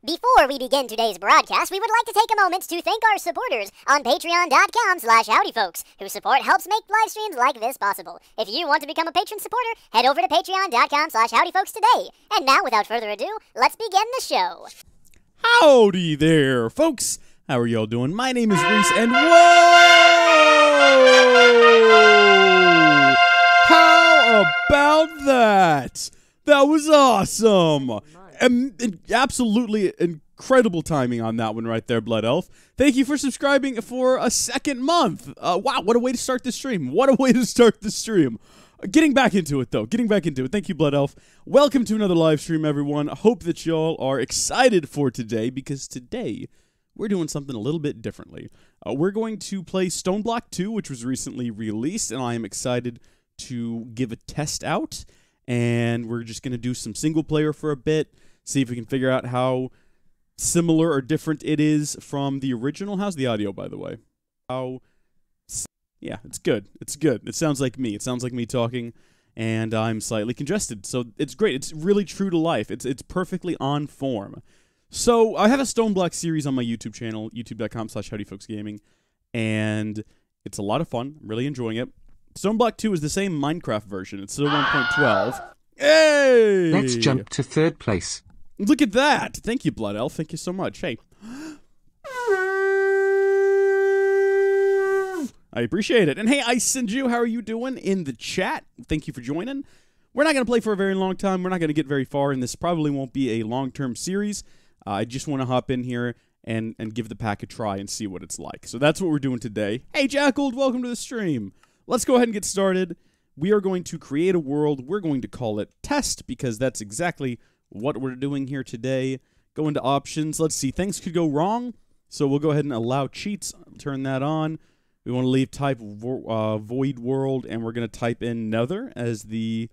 Before we begin today's broadcast, we would like to take a moment to thank our supporters on patreon.com/howdyfolks, whose support helps make live streams like this possible. If you want to become a patron supporter, head over to patreon.com/howdyfolks today. And now, without further ado, let's begin the show. Howdy there, folks. How are y'all doing? My name is Reese, and whoa! How about that? That was awesome. Absolutely incredible timing on that one right there, Blood Elf. Thank you for subscribing for a second month. Wow, what a way to start the stream. What a way to start the stream. Getting back into it, though. Getting back into it. Thank you, Blood Elf. Welcome to another live stream, everyone. Hope that y'all are excited for today, because today we're doing something a little bit differently. We're going to play StoneBlock 2, which was recently released, and I am excited to give a test out. And we're just going to do some single player for a bit, see if we can figure out how similar or different it is from the original. How's the audio, by the way? Yeah, it's good. It's good. It sounds like me. It sounds like me talking, and I'm slightly congested. So it's great. It's really true to life. It's perfectly on form. So I have a StoneBlock series on my YouTube channel, youtube.com/howdyfolksgaming, and it's a lot of fun. I'm really enjoying it. StoneBlock 2 is the same Minecraft version. It's still 1.12. Hey! Let's jump to third place. Look at that. Thank you, Blood Elf. Thank you so much. Hey. I appreciate it. And hey, Isenju, how are you doing in the chat? Thank you for joining. We're not going to play for a very long time. We're not going to get very far, and this probably won't be a long-term series. I just want to hop in here and give the pack a try and see what it's like. So that's what we're doing today. Hey, Jackal, welcome to the stream. Let's go ahead and get started. We are going to create a world. We're going to call it Test, because that's exactly what we're doing here today. Go into options. Let's see. Things could go wrong, so we'll go ahead and allow cheats. Turn that on. We want to leave type void world, and we're going to type in Nether as the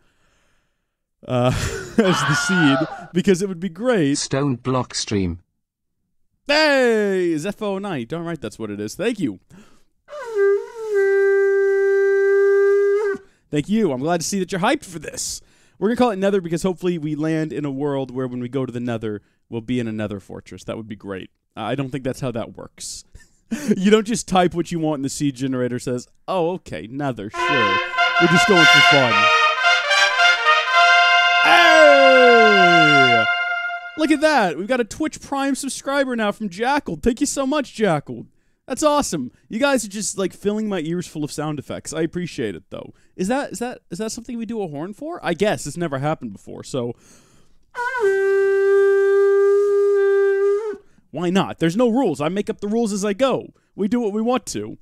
as the seed, because it would be great. StoneBlock stream. Hey, Zepho Knight. Darn right, that's what it is. Thank you. Thank you. I'm glad to see that you're hyped for this. We're going to call it Nether because hopefully we land in a world where when we go to the Nether, we'll be in a Nether fortress. That would be great. I don't think that's how that works. You don't just type what you want and the seed generator says, oh, okay, Nether, sure. We're just going for fun. Hey! Look at that. We've got a Twitch Prime subscriber now from Jackal. Thank you so much, Jackal. That's awesome. You guys are just like filling my ears full of sound effects. I appreciate it, though. Is that something we do a horn for? I guess it's never happened before, so why not? There's no rules. I make up the rules as I go. We do what we want to.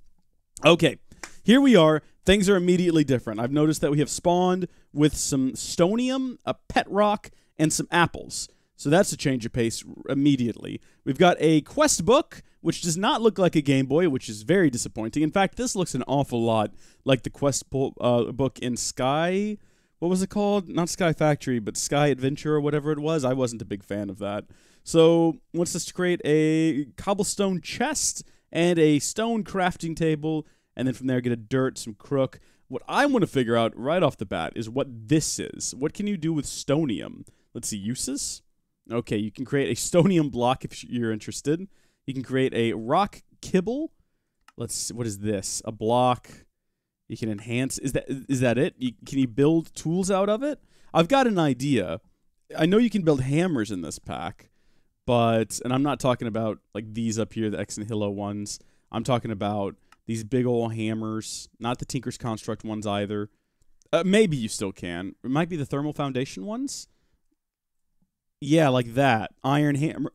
Okay, here we are. Things are immediately different. I've noticed that we have spawned with some stonium, a pet rock, and some apples. So that's a change of pace immediately. We've got a quest book, which does not look like a Game Boy, which is very disappointing. In fact, this looks an awful lot like the quest book in Sky. What was it called? Not Sky Factory, but Sky Adventure or whatever it was. I wasn't a big fan of that. So wants us to create a cobblestone chest and a stone crafting table, and then from there get a dirt, some crook. What I want to figure out right off the bat is what this is. What can you do with stonium? Let's see, uses? Okay, you can create a stonium block if you're interested. You can create a rock kibble. Let's see, what is this? A block. You can enhance. Is that it? Can you build tools out of it? I've got an idea. I know you can build hammers in this pack, but, and I'm not talking about like these up here, the X and Hilo ones. I'm talking about these big old hammers, not the Tinker's Construct ones either. Maybe you still can. It might be the Thermal Foundation ones. Yeah, like that. Iron hammer.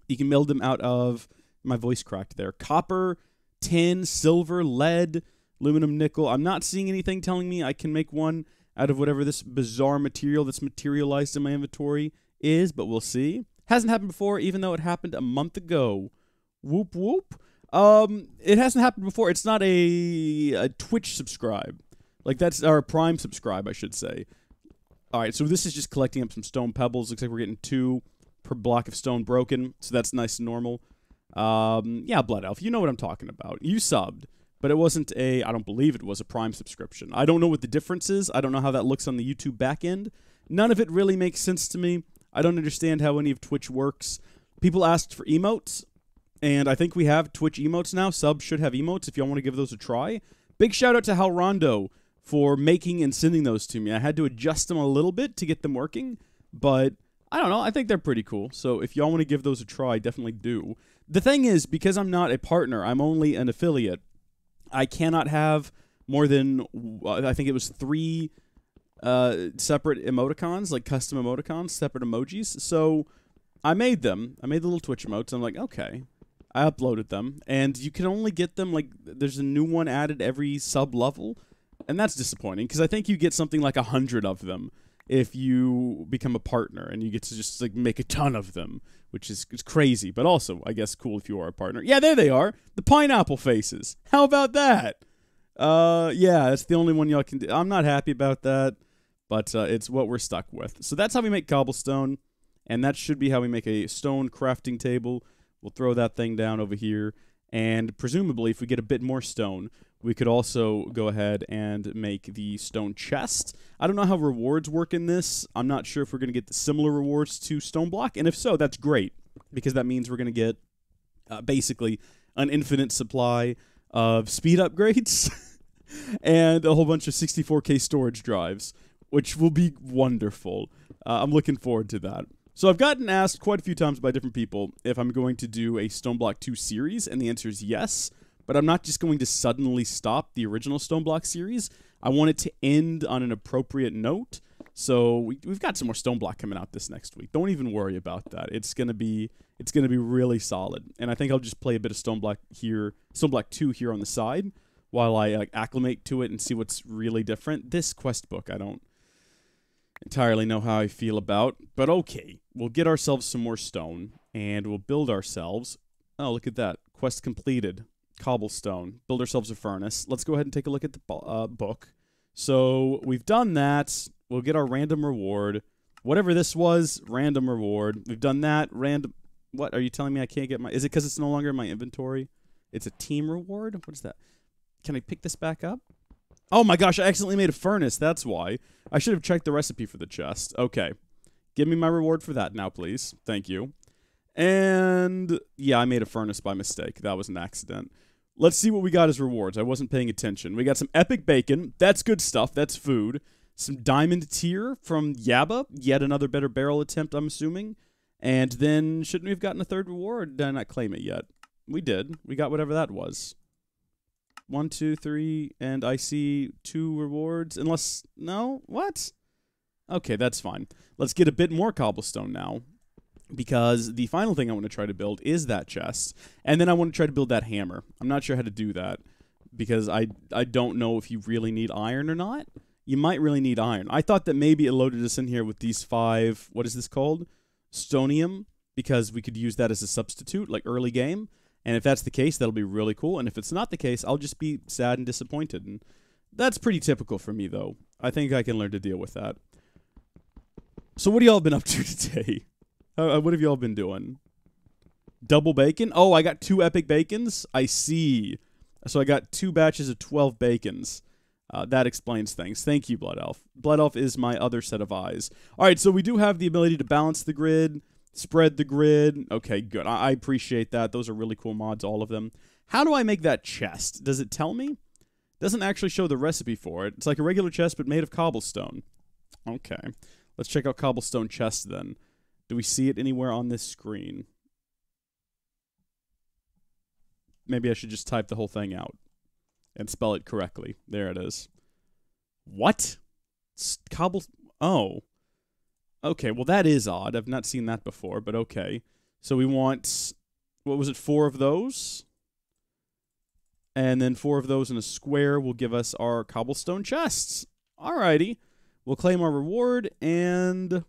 You can build them out of, my voice cracked there, copper, tin, silver, lead, aluminum, nickel. I'm not seeing anything telling me I can make one out of whatever this bizarre material that's materialized in my inventory is, but we'll see. Hasn't happened before, even though it happened a month ago. Whoop, whoop. It hasn't happened before. It's not a Twitch subscribe. Like, that's our Prime subscribe, I should say. All right, so this is just collecting up some stone pebbles. Looks like we're getting 2 per block of stone broken, so that's nice and normal. Yeah, Blood Elf, you know what I'm talking about. You subbed, but it wasn't I don't believe it was a Prime subscription. I don't know what the difference is. I don't know how that looks on the YouTube back end. None of it really makes sense to me. I don't understand how any of Twitch works. People asked for emotes, and I think we have Twitch emotes now. Subs should have emotes if y'all want to give those a try. Big shout out to Hal Rondo for making and sending those to me. I had to adjust them a little bit to get them working, but I don't know. I think they're pretty cool. So if y'all want to give those a try, definitely do. The thing is, because I'm not a partner, I'm only an affiliate, I cannot have more than, I think it was 3 separate emoticons, like custom emoticons, separate emojis. So I made them. I made the little Twitch emotes. I'm like, okay. I uploaded them. And you can only get them, like, there's a new one added every sub-level. And that's disappointing, because I think you get something like 100 of them if you become a partner, and you get to just, like, make a ton of them, which is crazy, but also, I guess, cool if you are a partner. Yeah, there they are. The pineapple faces. How about that? Yeah, that's the only one y'all can do. I'm not happy about that, but it's what we're stuck with. So that's how we make cobblestone, and that should be how we make a stone crafting table. We'll throw that thing down over here, and presumably, if we get a bit more stone, we could also go ahead and make the stone chest. I don't know how rewards work in this. I'm not sure if we're going to get the similar rewards to StoneBlock, and if so, that's great, because that means we're going to get basically an infinite supply of speed upgrades and a whole bunch of 64K storage drives, which will be wonderful. I'm looking forward to that. So I've gotten asked quite a few times by different people if I'm going to do a StoneBlock 2 series, and the answer is yes. But I'm not just going to suddenly stop the original StoneBlock series. I want it to end on an appropriate note. So we've got some more StoneBlock coming out this next week. Don't even worry about that. It's gonna be really solid. And I think I'll just play a bit of StoneBlock 2 here on the side, while I acclimate to it and see what's really different. This quest book, I don't entirely know how I feel about, but okay. We'll get ourselves some more stone, and we'll build ourselves. Oh, look at that. Quest completed. Cobblestone. Build ourselves a furnace. Let's go ahead and take a look at the book. So we've done that. We'll get our random reward. Whatever this was, random reward. We've done that. Random. What? Are you telling me I can't get my... Is it because it's no longer in my inventory? It's a team reward? What is that? Can I pick this back up? Oh my gosh, I accidentally made a furnace. That's why. I should have checked the recipe for the chest. Okay. Give me my reward for that now, please. Thank you. And yeah, I made a furnace by mistake. That was an accident. Let's see what we got as rewards. I wasn't paying attention. We got some epic bacon. That's good stuff. That's food. Some diamond tier from Yabba. Yet another better barrel attempt, I'm assuming. And then, shouldn't we have gotten a third reward? Did I not claim it yet? We did. We got whatever that was. 1, 2, 3, and I see 2 rewards. Unless, no? What? Okay, that's fine. Let's get a bit more cobblestone now, because the final thing I want to try to build is that chest, and then I want to try to build that hammer. I'm not sure how to do that, because I don't know if you really need iron or not. You might really need iron. I thought that maybe it loaded us in here with these 5, what is this called? Stonium, because we could use that as a substitute, like early game, and if that's the case, that'll be really cool, and if it's not the case, I'll just be sad and disappointed, and that's pretty typical for me, though. I think I can learn to deal with that. So what have y'all been up to today? What have y'all been doing? Double bacon? Oh, I got 2 epic bacons? I see. So I got 2 batches of 12 bacons. That explains things. Thank you, Blood Elf. Blood Elf is my other set of eyes. All right, so we do have the ability to balance the grid, spread the grid. Okay, good. I appreciate that. Those are really cool mods, all of them. How do I make that chest? Does it tell me? It doesn't actually show the recipe for it. It's like a regular chest, but made of cobblestone. Okay. Let's check out cobblestone chest, then. Do we see it anywhere on this screen? Maybe I should just type the whole thing out and spell it correctly. There it is. What? Oh. Okay, well that is odd. I've not seen that before, but okay. So we want, what was it, 4 of those? And then 4 of those in a square will give us our cobblestone chests. Alrighty. We'll claim our reward, and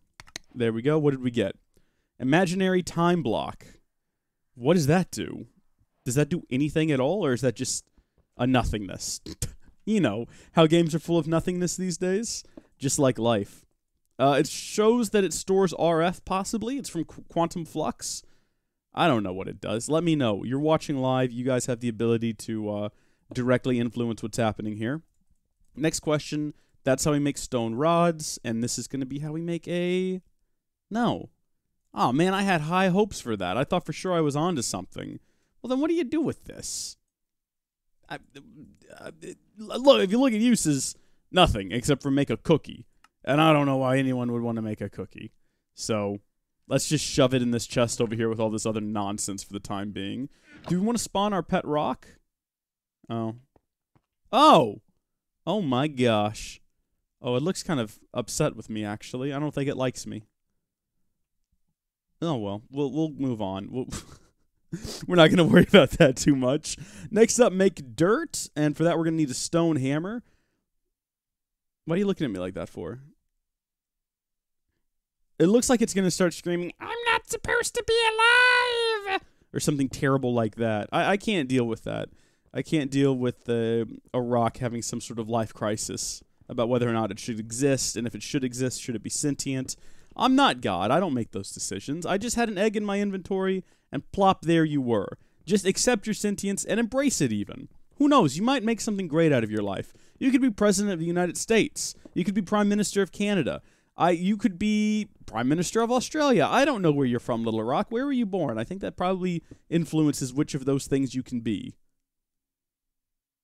there we go. What did we get? Imaginary time block. What does that do? Does that do anything at all, or is that just a nothingness? You know, how games are full of nothingness these days? Just like life. It shows that it stores RF, possibly. It's from Quantum Flux. I don't know what it does. Let me know. You're watching live. You guys have the ability to directly influence what's happening here. Next question. That's how we make stone rods, and this is going to be how we make a No. Oh, man, I had high hopes for that. I thought for sure I was onto something. Well, then what do you do with this? Look, if you look at uses, nothing except for make a cookie. And I don't know why anyone would want to make a cookie. So let's just shove it in this chest over here with all this other nonsense for the time being. Do we want to spawn our pet rock? Oh. Oh! Oh my gosh. Oh, it looks kind of upset with me, actually. I don't think it likes me. Oh, well. We'll move on. We're not going to worry about that too much. Next up, make dirt. And for that, we're going to need a stone hammer. What are you looking at me like that for? It looks like it's going to start screaming, I'm not supposed to be alive! Or something terrible like that. I can't deal with that. I can't deal with a rock having some sort of life crisis about whether or not it should exist, and if it should exist, should it be sentient? I'm not God. I don't make those decisions. I just had an egg in my inventory, and plop, there you were. Just accept your sentience and embrace it even. Who knows? You might make something great out of your life. You could be President of the United States. You could be Prime Minister of Canada. You could be Prime Minister of Australia. I don't know where you're from, Little Rock. Where were you born? I think that probably influences which of those things you can be.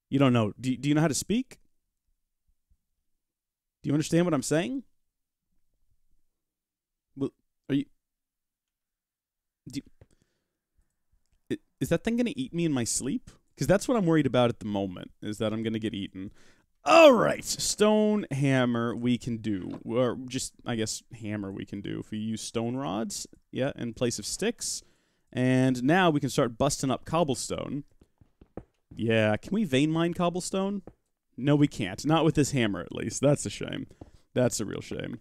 You don't know. Do you know how to speak? Do you understand what I'm saying? Well, are you... Is that thing going to eat me in my sleep? Because that's what I'm worried about at the moment, is that I'm going to get eaten. All right, stone hammer we can do. Or just, I guess, hammer we can do. If we use stone rods, yeah, in place of sticks. And now we can start busting up cobblestone. Yeah, can we vein mine cobblestone? No, we can't. Not with this hammer, at least. That's a shame. That's a real shame.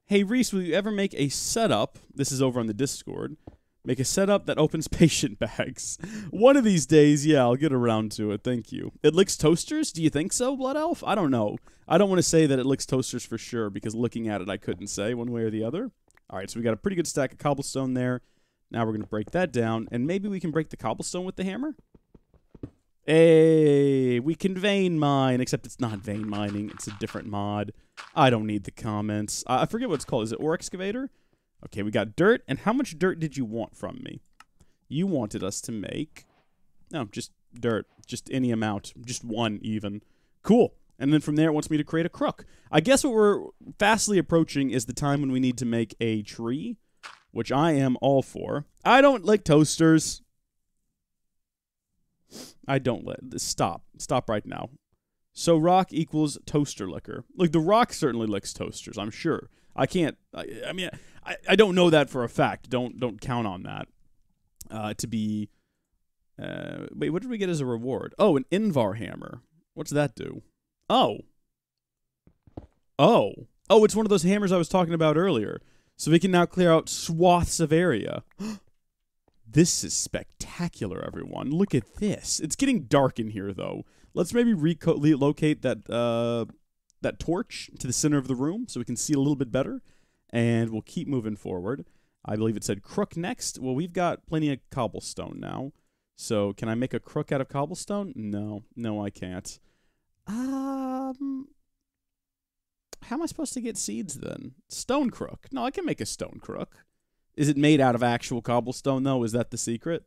Hey, Reese, will you ever make a setup? This is over on the Discord. Make a setup that opens patient bags. One of these days, yeah, I'll get around to it. Thank you. It licks toasters? Do you think so, Blood Elf? I don't know. I don't want to say that it licks toasters for sure, because looking at it, I couldn't say one way or the other. All right, so we got a pretty good stack of cobblestone there. Now we're going to break that down, and maybe we can break the cobblestone with the hammer? Hey, we can vein mine, except it's not vein mining. It's a different mod. I don't need the comments. I forget what it's called. Is it ore excavator? Okay, we got dirt. And how much dirt did you want from me? You wanted us to make... No, just dirt. Just any amount. Just one, even. Cool. And then from there, it wants me to create a crook. I guess what we're fastly approaching is the time when we need to make a tree, which I am all for. I don't like toasters. I don't let... Stop. Stop right now. So rock equals toaster liquor. Look, the rock certainly licks toasters, I'm sure. I can't... I mean, I don't know that for a fact. Don't count on that. To be... wait, what did we get as a reward? Oh, an Invar hammer. What's that do? Oh. Oh. Oh, it's one of those hammers I was talking about earlier. So we can now clear out swaths of area. This is spectacular, everyone. Look at this. It's getting dark in here, though. Let's maybe relocate that that torch to the center of the room so we can see a little bit better. And we'll keep moving forward. I believe it said crook next. Well, we've got plenty of cobblestone now. So can I make a crook out of cobblestone? No. No, I can't. How am I supposed to get seeds, then? Stone crook. No, I can make a stone crook. Is it made out of actual cobblestone, though? Is that the secret?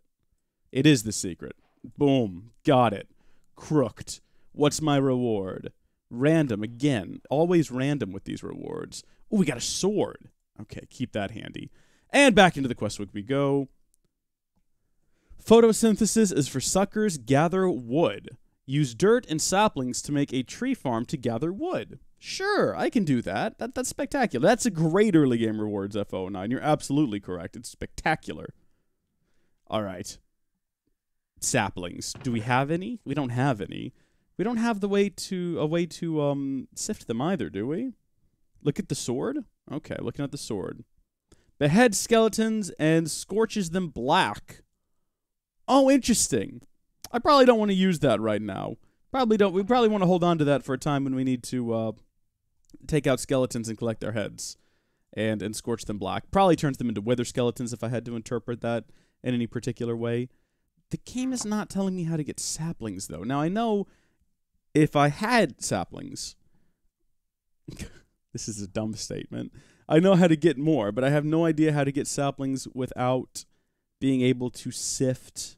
It is the secret. Boom. Got it. Crooked. What's my reward? Random. Again. Always random with these rewards. Oh, we got a sword. Okay, keep that handy. And back into the quest book we go. Photosynthesis is for suckers. Gather wood. Use dirt and saplings to make a tree farm to gather wood. Sure, I can do that. That's spectacular. That's a great early game rewards, F09. You're absolutely correct. It's spectacular. All right. Saplings. Do we have any? We don't have any. We don't have a way to sift them either, do we? Look at the sword. Okay, looking at the sword. Behead skeletons and scorches them black. Oh, interesting. I probably don't want to use that right now. Probably don't. We probably want to hold on to that for a time when we need to take out skeletons and collect their heads and scorch them black. Probably turns them into wither skeletons if I had to interpret that in any particular way. The game is not telling me how to get saplings, though. Now, I know if I had saplings... This is a dumb statement. I know how to get more, but I have no idea how to get saplings without being able to sift.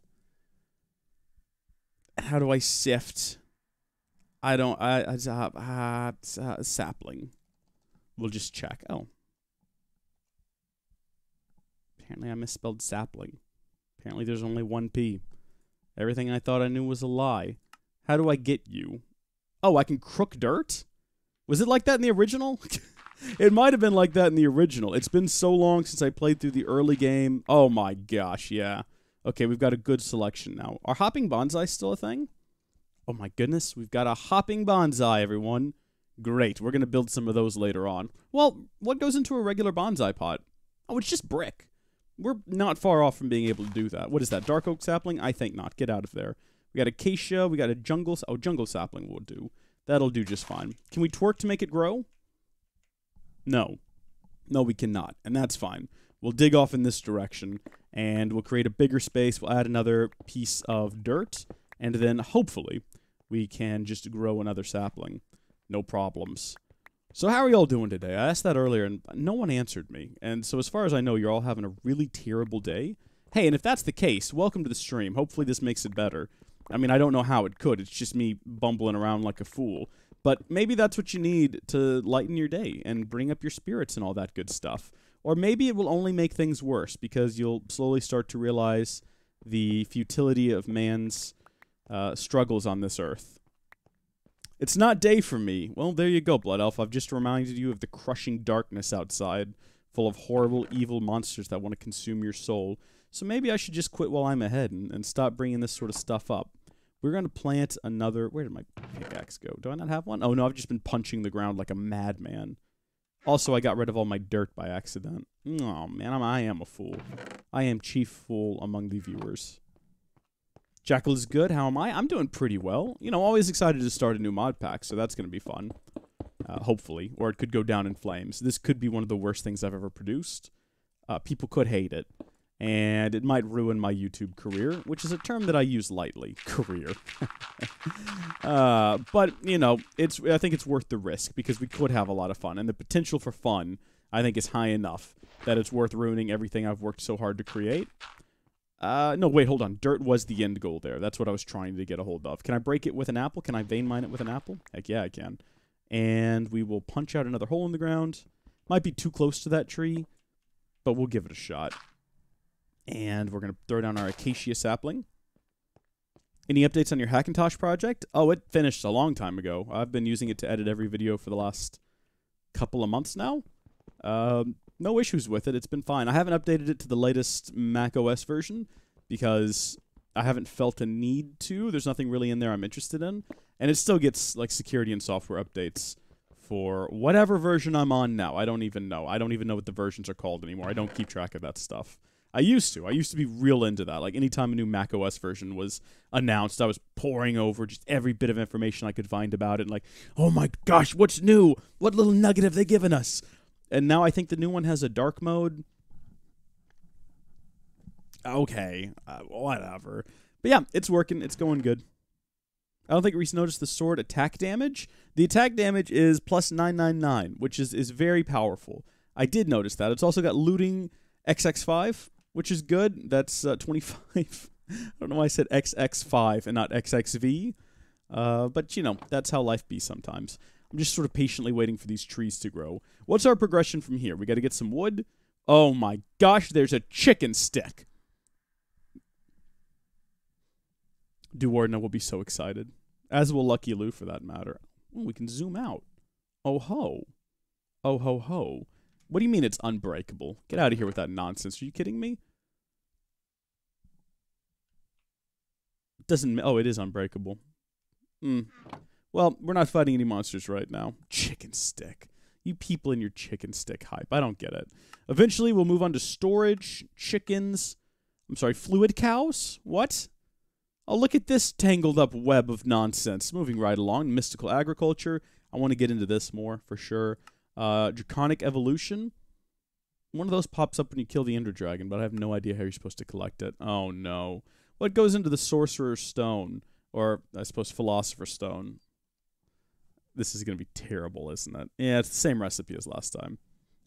How do I sift? I don't. Sapling. We'll just check. Oh. Apparently I misspelled sapling. Apparently there's only one P. Everything I thought I knew was a lie. How do I get you? Oh, I can crook dirt? Was it like that in the original? It might have been like that in the original. It's been so long since I played through the early game. Oh my gosh, yeah. Okay, we've got a good selection now. Are hopping bonsai still a thing? Oh my goodness, we've got a hopping bonsai, everyone. Great, we're going to build some of those later on. Well, what goes into a regular bonsai pot? Oh, it's just brick. We're not far off from being able to do that. What is that, dark oak sapling? I think not. Get out of there. We got acacia, we got a jungle... Oh, jungle sapling will do. That'll do just fine. Can we twerk to make it grow? No. No, we cannot, and that's fine. We'll dig off in this direction, and we'll create a bigger space. We'll add another piece of dirt, and then, hopefully, we can just grow another sapling. No problems. So how are y'all doing today? I asked that earlier, and no one answered me. And so as far as I know, you're all having a really terrible day. Hey, and if that's the case, welcome to the stream. Hopefully this makes it better. I mean, I don't know how it could. It's just me bumbling around like a fool. But maybe that's what you need to lighten your day and bring up your spirits and all that good stuff. Or maybe it will only make things worse because you'll slowly start to realize the futility of man's struggles on this earth. It's not day for me. Well, there you go, Blood Elf. I've just reminded you of the crushing darkness outside, full of horrible, evil monsters that want to consume your soul. So maybe I should just quit while I'm ahead and stop bringing this sort of stuff up. We're going to plant another... Where did my pickaxe go? Do I not have one? Oh, no, I've just been punching the ground like a madman. Also, I got rid of all my dirt by accident. Oh, man, I am a fool. I am chief fool among the viewers. Jackal is good. How am I? I'm doing pretty well. You know, always excited to start a new mod pack, so that's going to be fun. Hopefully. Or it could go down in flames. This could be one of the worst things I've ever produced. People could hate it. And it might ruin my YouTube career, which is a term that I use lightly. Career. But, you know, I think it's worth the risk because we could have a lot of fun. And the potential for fun, I think, is high enough that it's worth ruining everything I've worked so hard to create. No, wait, hold on. Dirt was the end goal there. That's what I was trying to get a hold of. Can I break it with an apple? Can I vein mine it with an apple? Heck yeah, I can. And we will punch out another hole in the ground. Might be too close to that tree, but we'll give it a shot. And we're going to throw down our acacia sapling. Any updates on your Hackintosh project? Oh, it finished a long time ago. I've been using it to edit every video for the last couple of months now. No issues with it. It's been fine. I haven't updated it to the latest Mac OS version because I haven't felt a need to. There's nothing really in there I'm interested in. And it still gets like security and software updates for whatever version I'm on now. I don't even know. I don't even know what the versions are called anymore. I don't keep track of that stuff. I used to be real into that. Like, anytime a new Mac OS version was announced, I was poring over just every bit of information I could find about it. And like, oh my gosh, what's new? What little nugget have they given us? And now I think the new one has a dark mode. Okay, whatever. But yeah, it's working. It's going good. I don't think Reese noticed the sword attack damage. The attack damage is plus 999, which is very powerful. I did notice that. It's also got looting XX5, which is good. That's 25. I don't know why I said XX5 and not XXV. But, you know, that's how life be sometimes. I'm just sort of patiently waiting for these trees to grow. What's our progression from here? We got to get some wood. Oh my gosh, there's a chicken stick. Duwardna will be so excited. As will Lucky Lou, for that matter. Oh, we can zoom out. Oh ho. Oh ho ho. What do you mean it's unbreakable? Get out of here with that nonsense. Are you kidding me? Oh, it is unbreakable. Well, we're not fighting any monsters right now. Chicken stick. You people in your chicken stick hype. I don't get it. Eventually, we'll move on to storage, chickens. I'm sorry, fluid cows? What? Oh, look at this tangled up web of nonsense. Moving right along. Mystical agriculture. I want to get into this more, for sure. Draconic evolution. One of those pops up when you kill the Ender Dragon, but I have no idea how you're supposed to collect it. Oh, no. What goes into the Sorcerer's Stone? Or, I suppose, Philosopher's Stone. This is going to be terrible, isn't it? Yeah, it's the same recipe as last time.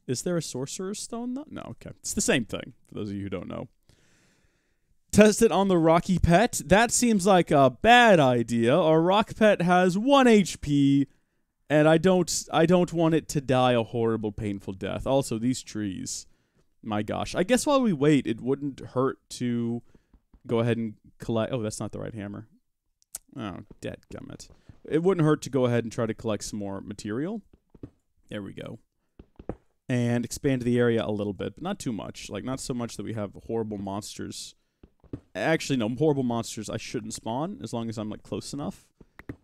Is there a sorcerer's stone, though? No, okay. It's the same thing, for those of you who don't know. Test it on the Rocky Pet. That seems like a bad idea. Our Rock Pet has 1 HP, and I don't want it to die a horrible, painful death. Also, these trees. My gosh. I guess while we wait, it wouldn't hurt to go ahead and collect... Oh, that's not the right hammer. Oh, dadgummit. It wouldn't hurt to go ahead and try to collect some more material. There we go. And expand the area a little bit, but not too much. Like, not so much that we have horrible monsters. Actually, no, horrible monsters I shouldn't spawn, as long as I'm, like, close enough.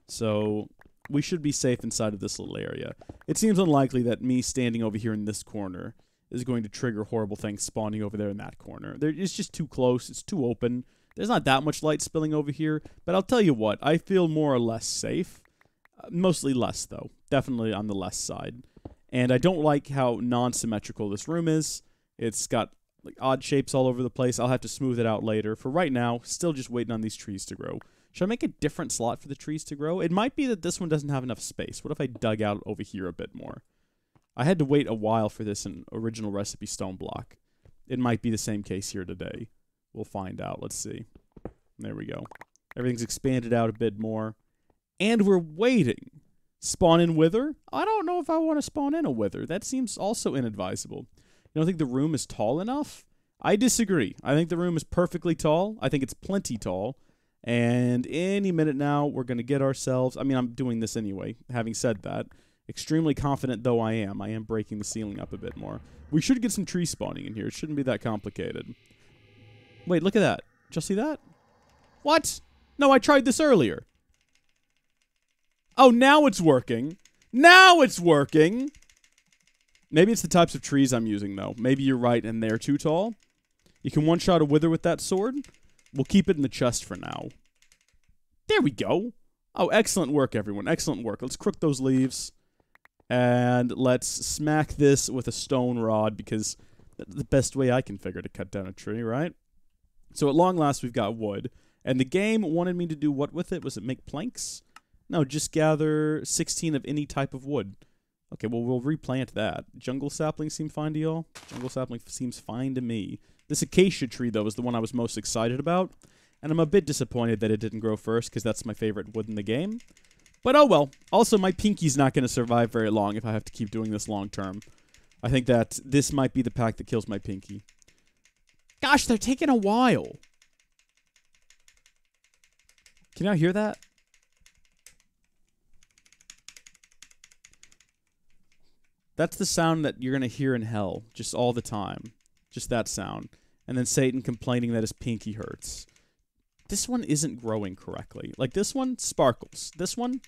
So, we should be safe inside of this little area. It seems unlikely that me standing over here in this corner is going to trigger horrible things spawning over there in that corner. It's just too close. It's too open. There's not that much light spilling over here, but I'll tell you what, I feel more or less safe. Mostly less, though. Definitely on the less side. And I don't like how non-symmetrical this room is. It's got like odd shapes all over the place. I'll have to smooth it out later. For right now, still just waiting on these trees to grow. Should I make a different slot for the trees to grow? It might be that this one doesn't have enough space. What if I dug out over here a bit more? I had to wait a while for this in original recipe StoneBlock. It might be the same case here today. We'll find out. Let's see. There we go. Everything's expanded out a bit more. And we're waiting. Spawn in Wither? I don't know if I want to spawn in a Wither. That seems also inadvisable. You don't think the room is tall enough? I disagree. I think the room is perfectly tall. I think it's plenty tall. And any minute now, we're going to get ourselves... I mean, I'm doing this anyway, having said that. Extremely confident though I am breaking the ceiling up a bit more. We should get some tree spawning in here. It shouldn't be that complicated. Wait, look at that. Did you see that? What? No, I tried this earlier. Oh, now it's working. Now it's working! Maybe it's the types of trees I'm using, though. Maybe you're right and they're too tall. You can one-shot a Wither with that sword. We'll keep it in the chest for now. There we go. Oh, excellent work, everyone. Excellent work. Let's crook those leaves. And let's smack this with a stone rod, because that's the best way I can figure to cut down a tree, right? So at long last, we've got wood. And the game wanted me to do what with it? Was it make planks? No, just gather 16 of any type of wood. Okay, well, we'll replant that. Jungle sapling seem fine to y'all? Jungle sapling seems fine to me. This acacia tree, though, is the one I was most excited about. And I'm a bit disappointed that it didn't grow first, because that's my favorite wood in the game. But oh well. Also, my pinky's not going to survive very long if I have to keep doing this long term. I think that this might be the pack that kills my pinky. Gosh, they're taking a while. Can y'all hear that? That's the sound that you're going to hear in hell, just all the time. Just that sound. And then Satan complaining that his pinky hurts. This one isn't growing correctly. Like, this one sparkles. This one,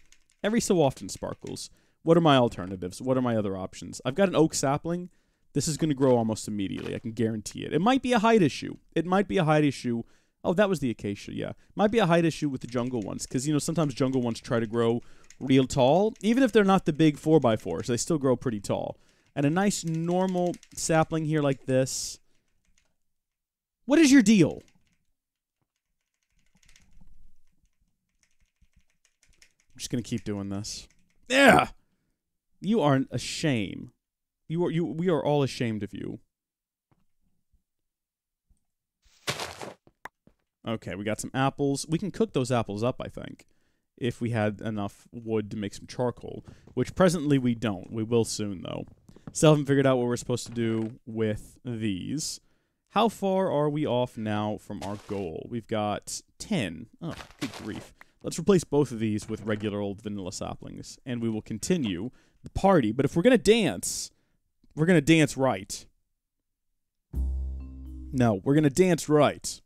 every so often sparkles. What are my alternatives? What are my other options? I've got an oak sapling. This is going to grow almost immediately. I can guarantee it. It might be a height issue. It might be a height issue. Oh, that was the acacia, yeah. Might be a height issue with the jungle ones, because, you know, sometimes jungle ones try to grow real tall. Even if they're not the big 4x4s, they still grow pretty tall. And a nice normal sapling here like this. What is your deal? I'm just going to keep doing this. Yeah! You are a shame. We are all ashamed of you. Okay, we got some apples. We can cook those apples up, I think, if we had enough wood to make some charcoal, which presently we don't. We will soon, though. Still haven't figured out what we're supposed to do with these. How far are we off now from our goal? We've got 10. Oh, good grief. Let's replace both of these with regular old vanilla saplings, and we will continue the party. But if we're going to dance, we're going to dance right. No, we're going to dance right.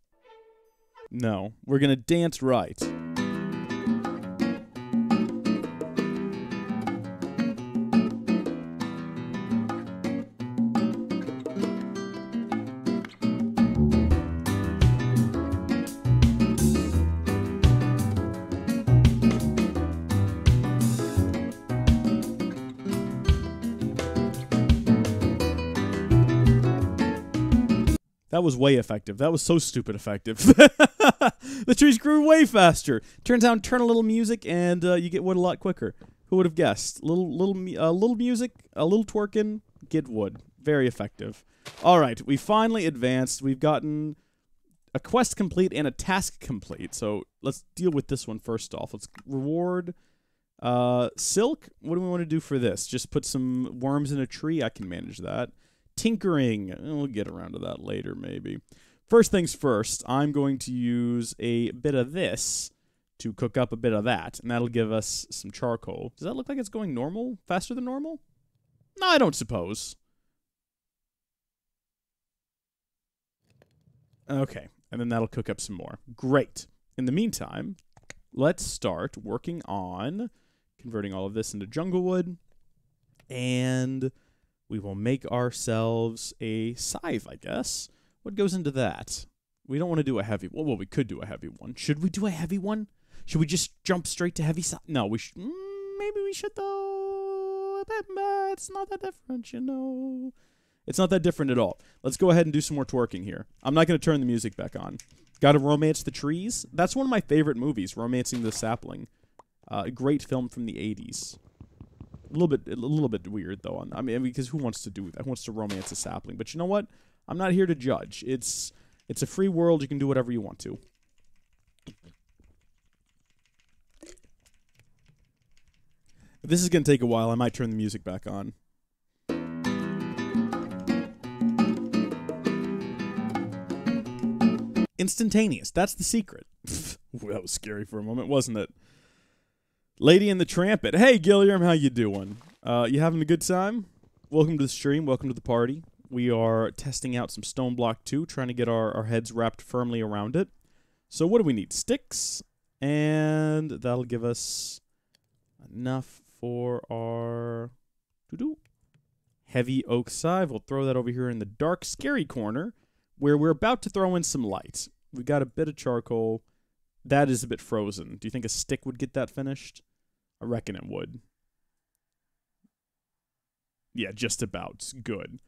No, we're going to dance right. That was way effective. That was so stupid effective. The trees grew way faster. Turns out, turn a little music, and you get wood a lot quicker. Who would have guessed? Little music, a little twerking, get wood. Very effective. All right, we finally advanced. We've gotten a quest complete and a task complete. So let's deal with this one first off. Let's reward Silk. What do we want to do for this? Just put some worms in a tree? I can manage that. Tinkering. We'll get around to that later, maybe. First things first, I'm going to use a bit of this to cook up a bit of that, and that'll give us some charcoal. Does that look like it's going normal? Faster than normal? No, I don't suppose. Okay, and then that'll cook up some more. Great. In the meantime, let's start working on converting all of this into jungle wood, and we will make ourselves a scythe, I guess. What goes into that? We don't want to do a heavy one. Well, we could do a heavy one. Should we do a heavy one? Should we just jump straight to heavy scythe? No, we should. Maybe we should, though. It's not that different, you know. It's not that different at all. Let's go ahead and do some more twerking here. I'm not going to turn the music back on. Got to romance the trees. That's one of my favorite movies, Romancing the Sapling. A great film from the 80s. A little bit weird though. I mean, because who wants to do that? Who wants to romance a sapling? But you know what? I'm not here to judge. It's a free world. You can do whatever you want to. If this is going to take a while, I might turn the music back on. Instantaneous. That's the secret. That was scary for a moment, wasn't it? Lady and the Trampet. Hey, Gilliam, how you doing? You having a good time? Welcome to the stream. Welcome to the party. We are testing out some StoneBlock 2, trying to get our heads wrapped firmly around it. So what do we need? Sticks, and that'll give us enough for our heavy oak scythe. We'll throw that over here in the dark, scary corner, where we're about to throw in some light. We've got a bit of charcoal. That is a bit frozen. Do you think a stick would get that finished? I reckon it would. Yeah, just about. Good.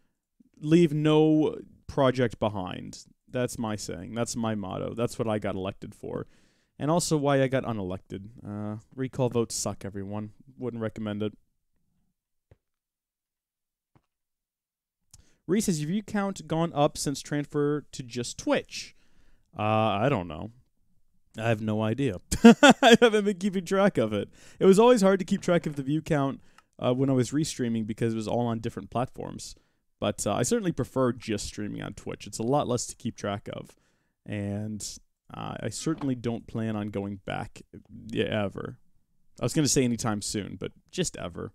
Leave no project behind. That's my saying. That's my motto. That's what I got elected for. And also why I got unelected. Recall votes suck, everyone. Wouldn't recommend it. Reese, has your view count gone up since transfer to just Twitch? I don't know. I have no idea. I haven't been keeping track of it. It was always hard to keep track of the view count when I was restreaming because it was all on different platforms. But I certainly prefer just streaming on Twitch. It's a lot less to keep track of. And I certainly don't plan on going back ever. I was going to say anytime soon, but just ever.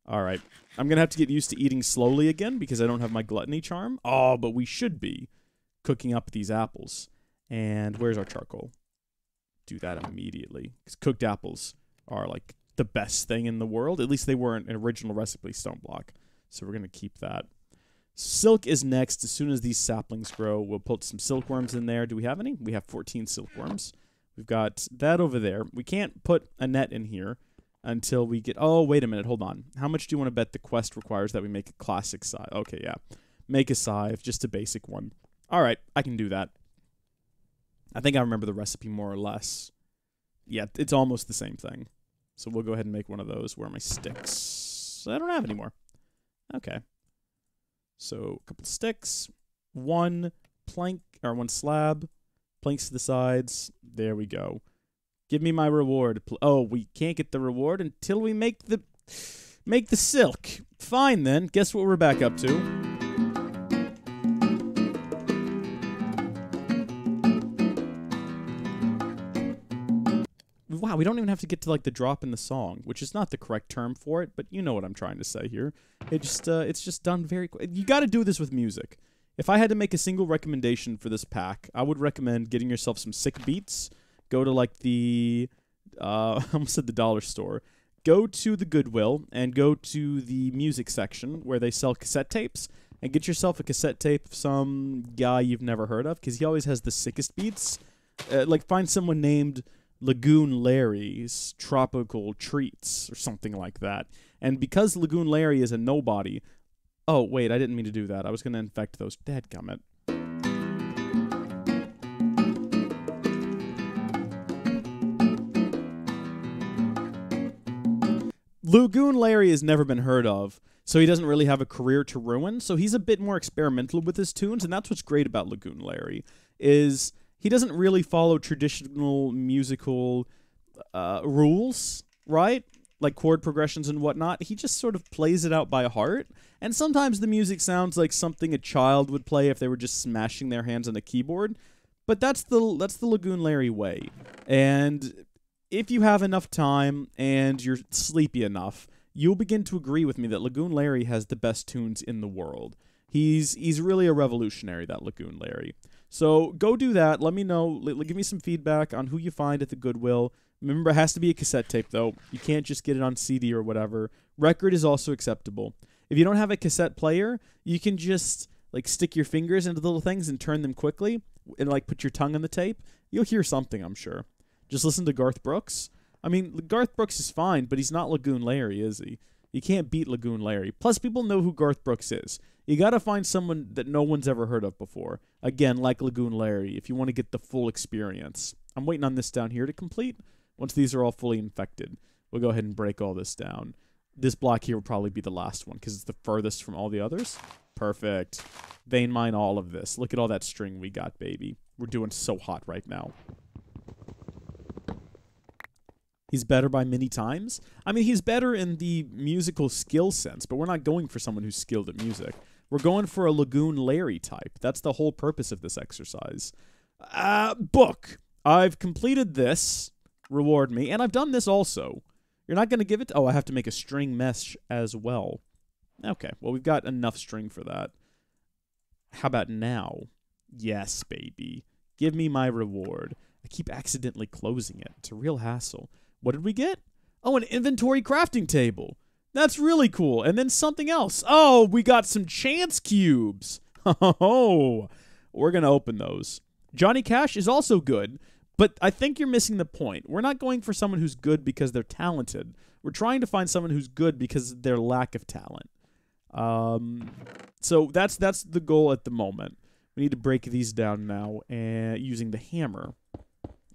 All right. I'm going to have to get used to eating slowly again because I don't have my gluttony charm. Oh, but we should be cooking up these apples. And where's our charcoal? Do that immediately. Because cooked apples are like the best thing in the world. At least they weren't an original recipe StoneBlock. So we're going to keep that. Silk is next. As soon as these saplings grow, we'll put some silkworms in there. Do we have any? We have 14 silkworms. We've got that over there. We can't put a net in here until we get... Oh, wait a minute. Hold on. How much do you want to bet the quest requires that we make a classic scythe? Okay, yeah. Make a scythe. Just a basic one. All right. I can do that. I think I remember the recipe more or less. Yeah, it's almost the same thing. So we'll go ahead and make one of those. Where are my sticks? I don't have any more. Okay. So a couple sticks. One plank, or one slab. Planks to the sides. There we go. Give me my reward. Oh, we can't get the reward until we make the silk. Fine then. Guess what we're back up to? Wow, we don't even have to get to like the drop in the song, which is not the correct term for it, but you know what I'm trying to say here. It's just done very quick. You got to do this with music. If I had to make a single recommendation for this pack, I would recommend getting yourself some sick beats. Go to like the I almost said the dollar store. Go to the Goodwill and go to the music section where they sell cassette tapes and get yourself a cassette tape of some guy you've never heard of because he always has the sickest beats. Like find someone named Lagoon Larry's Tropical Treats or something like that. And because Lagoon Larry is a nobody... Oh, wait, I didn't mean to do that. I was going to infect those. Dadgummit. Lagoon Larry has never been heard of, So he doesn't really have a career to ruin. So he's a bit more experimental with his tunes, and that's what's great about Lagoon Larry, is he doesn't really follow traditional musical rules, right? Like chord progressions and whatnot. He just sort of plays it out by heart. And sometimes the music sounds like something a child would play if they were just smashing their hands on a keyboard. But that's the Lagoon Larry way. And if you have enough time and you're sleepy enough, you'll begin to agree with me that Lagoon Larry has the best tunes in the world. He's really a revolutionary, that Lagoon Larry. So go do that. Let me know. Give me some feedback on who you find at the Goodwill. Remember, it has to be a cassette tape, though. You can't just get it on CD or whatever. Record is also acceptable. If you don't have a cassette player, you can just like stick your fingers into the little things and turn them quickly and like put your tongue on the tape. You'll hear something, I'm sure. Just listen to Garth Brooks. I mean, Garth Brooks is fine, but he's not Lagoon Larry, is he? You can't beat Lagoon Larry. Plus, people know who Garth Brooks is. You got to find someone that no one's ever heard of before. Again, like Lagoon Larry, if you want to get the full experience. I'm waiting on this down here to complete. Once these are all fully infected, we'll go ahead and break all this down. This block here will probably be the last one because it's the furthest from all the others. Perfect. Vein mine all of this. Look at all that string we got, baby. We're doing so hot right now. He's better by many times. I mean, he's better in the musical skill sense, but we're not going for someone who's skilled at music. We're going for a Lagoon Larry type. That's the whole purpose of this exercise. Book. I've completed this. Reward me. And I've done this also. You're not going to give it... Oh, I have to make a string mesh as well. Okay, well, we've got enough string for that. How about now? Yes, baby. Give me my reward. I keep accidentally closing it. It's a real hassle. What did we get? Oh, an inventory crafting table. That's really cool. And then something else. Oh, we got some chance cubes. Oh, we're going to open those. Johnny Cash is also good, but I think you're missing the point. We're not going for someone who's good because they're talented. We're trying to find someone who's good because of their lack of talent. So that's the goal at the moment. We need to break these down now using the hammer.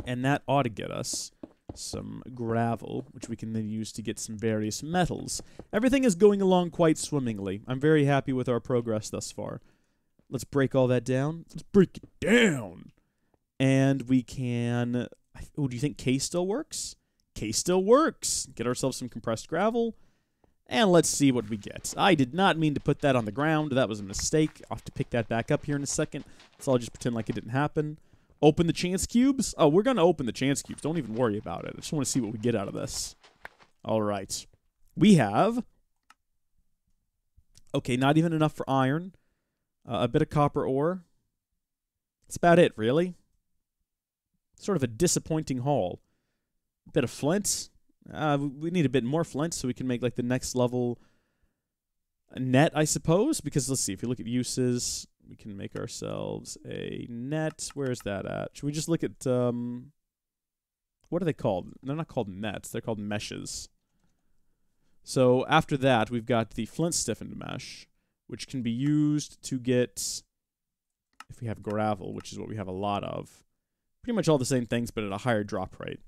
And that ought to get us some gravel, which we can then use to get some various metals. Everything is going along quite swimmingly. I'm very happy with our progress thus far. Let's break all that down. Let's break it down. And we can... Oh, do you think K still works? K still works. Get ourselves some compressed gravel. And let's see what we get. I did not mean to put that on the ground. That was a mistake. I'll have to pick that back up here in a second. So I'll just pretend like it didn't happen. Open the chance cubes? Oh, we're going to open the chance cubes. Don't even worry about it. I just want to see what we get out of this. All right. We have... Okay, not even enough for iron. A bit of copper ore. That's about it, really. Sort of a disappointing haul. A bit of flint. We need a bit more flint so we can make like the next level net, I suppose. Because let's see, if you look at uses, we can make ourselves a net. Where is that at? Should we just look at, what are they called? They're not called nets. They're called meshes. So after that, we've got the flint stiffened mesh, which can be used to get, if we have gravel, which is what we have a lot of, pretty much all the same things, but at a higher drop rate.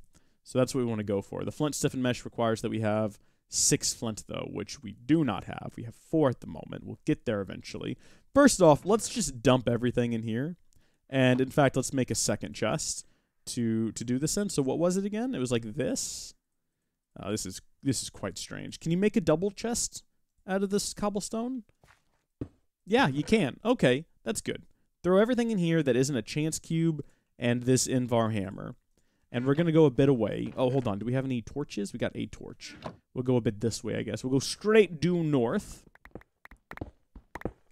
So that's what we want to go for. The flint stiffened mesh requires that we have 6 flint, though, which we do not have. We have 4 at the moment. We'll get there eventually. First off, let's just dump everything in here. And, in fact, let's make a second chest to do this in. So what was it again? It was like this. This is quite strange. Can you make a double chest out of this cobblestone? Yeah, you can. Okay, that's good. Throw everything in here that isn't a chance cube and this Invar hammer. And we're going to go a bit away. Oh, hold on. Do we have any torches? We got a torch. We'll go a bit this way, I guess. We'll go straight due north.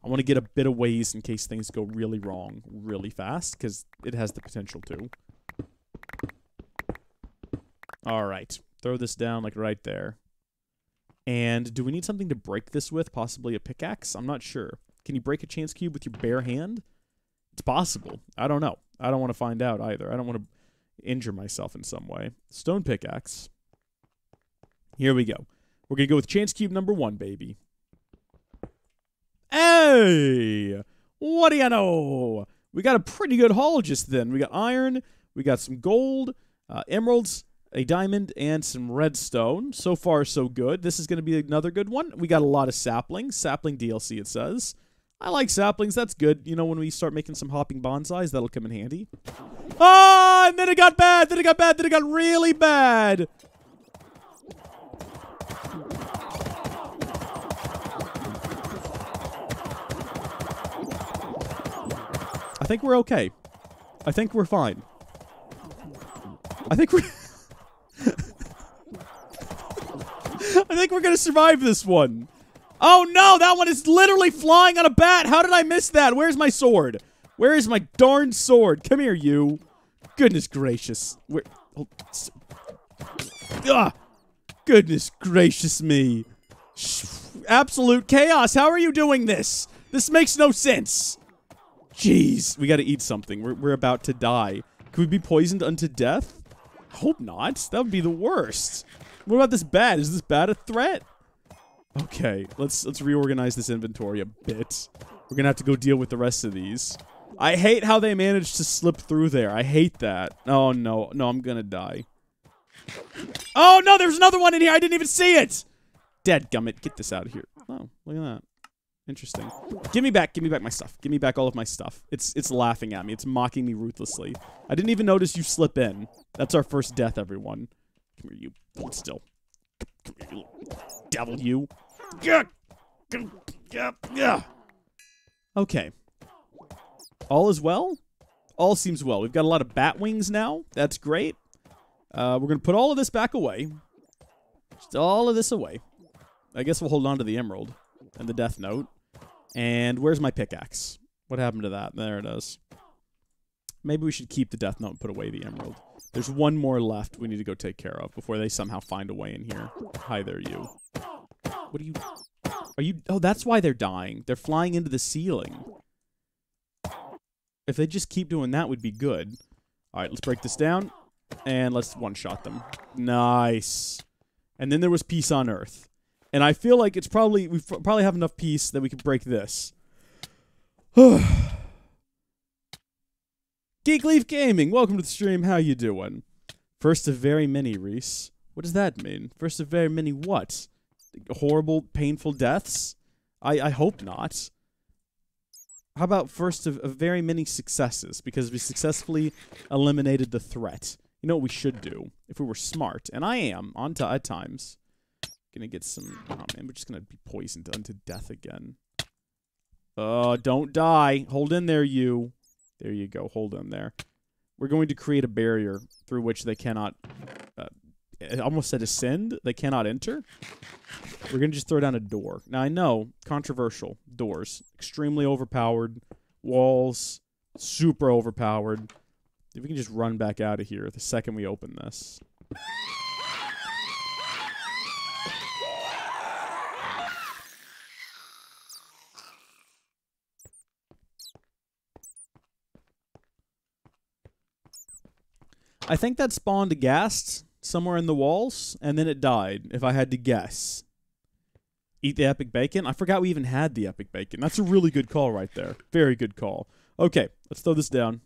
I want to get a bit of ways in case things go really wrong really fast, because it has the potential to. All right. Throw this down, like, right there. And do we need something to break this with? Possibly a pickaxe? I'm not sure. Can you break a chance cube with your bare hand? It's possible. I don't know. I don't want to find out either. I don't want to injure myself in some way. Stone pickaxe. Here we go. We're going to go with chance cube number 1, baby. Hey! What do you know? We got a pretty good haul just then. We got iron. We got some gold, emeralds, a diamond, and some redstone. So far, so good. This is going to be another good one. We got a lot of saplings. Sapling DLC, it says. I like saplings. That's good. You know, when we start making some hopping bonsais, that'll come in handy. Ah, and then it got bad. Then it got bad. Then it got really bad. I think we're okay. I think we're fine. I think we're... I think we're gonna survive this one. Oh no, that one is literally flying on a bat. How did I miss that? Where's my sword? Where is my darn sword? Come here, you. Goodness gracious. Where? Oh, goodness gracious me. Absolute chaos. How are you doing this? This makes no sense. Jeez, we gotta eat something. We're about to die. Could we be poisoned unto death? Hope not. That would be the worst. What about this bat? Is this bat a threat? Okay, let's reorganize this inventory a bit. We're gonna have to go deal with the rest of these. I hate how they managed to slip through there. I hate that. Oh no, no, I'm gonna die. Oh no, there's another one in here. I didn't even see it. Dadgummit, get this out of here. Oh, look at that. Interesting. Give me back my stuff. Give me back all of my stuff. It's laughing at me. It's mocking me ruthlessly. I didn't even notice you slip in. That's our first death, everyone. Come here, you. Hold still. Come here, you little devil, you. Okay. All is well? All seems well. We've got a lot of bat wings now. That's great. We're going to put all of this back away. Just all of this away. I guess we'll hold on to the emerald and the death note. And where's my pickaxe? What happened to that? There it is. Maybe we should keep the death note and put away the emerald. There's one more left we need to go take care of before they somehow find a way in here. Hi there, you. What are you... Are you... Oh, that's why they're dying. They're flying into the ceiling. If they just keep doing that, would be good. All right, let's break this down. And let's one-shot them. Nice. And then there was peace on Earth. And I feel like it's probably... We probably have enough peace that we can break this. Geekleaf Gaming, welcome to the stream. How you doing? First of very many, Reese. What does that mean? First of very many what? Horrible, painful deaths? I hope not. How about first of very many successes? Because we successfully eliminated the threat. You know what we should do? If we were smart. And I am, at times. Gonna get some... Oh, man, we're just gonna be poisoned unto death again. Don't die. Hold in there, you. There you go. Hold on there. We're going to create a barrier through which they cannot... I almost said ascend. They cannot enter. We're going to just throw down a door. Now, I know, controversial. Doors. Extremely overpowered. Walls. Super overpowered. If we can just run back out of here the second we open this. I think that spawned a ghast somewhere in the walls, and then it died, if I had to guess. Eat the epic bacon? I forgot we even had the epic bacon. That's a really good call right there. Very good call. Okay, let's throw this down.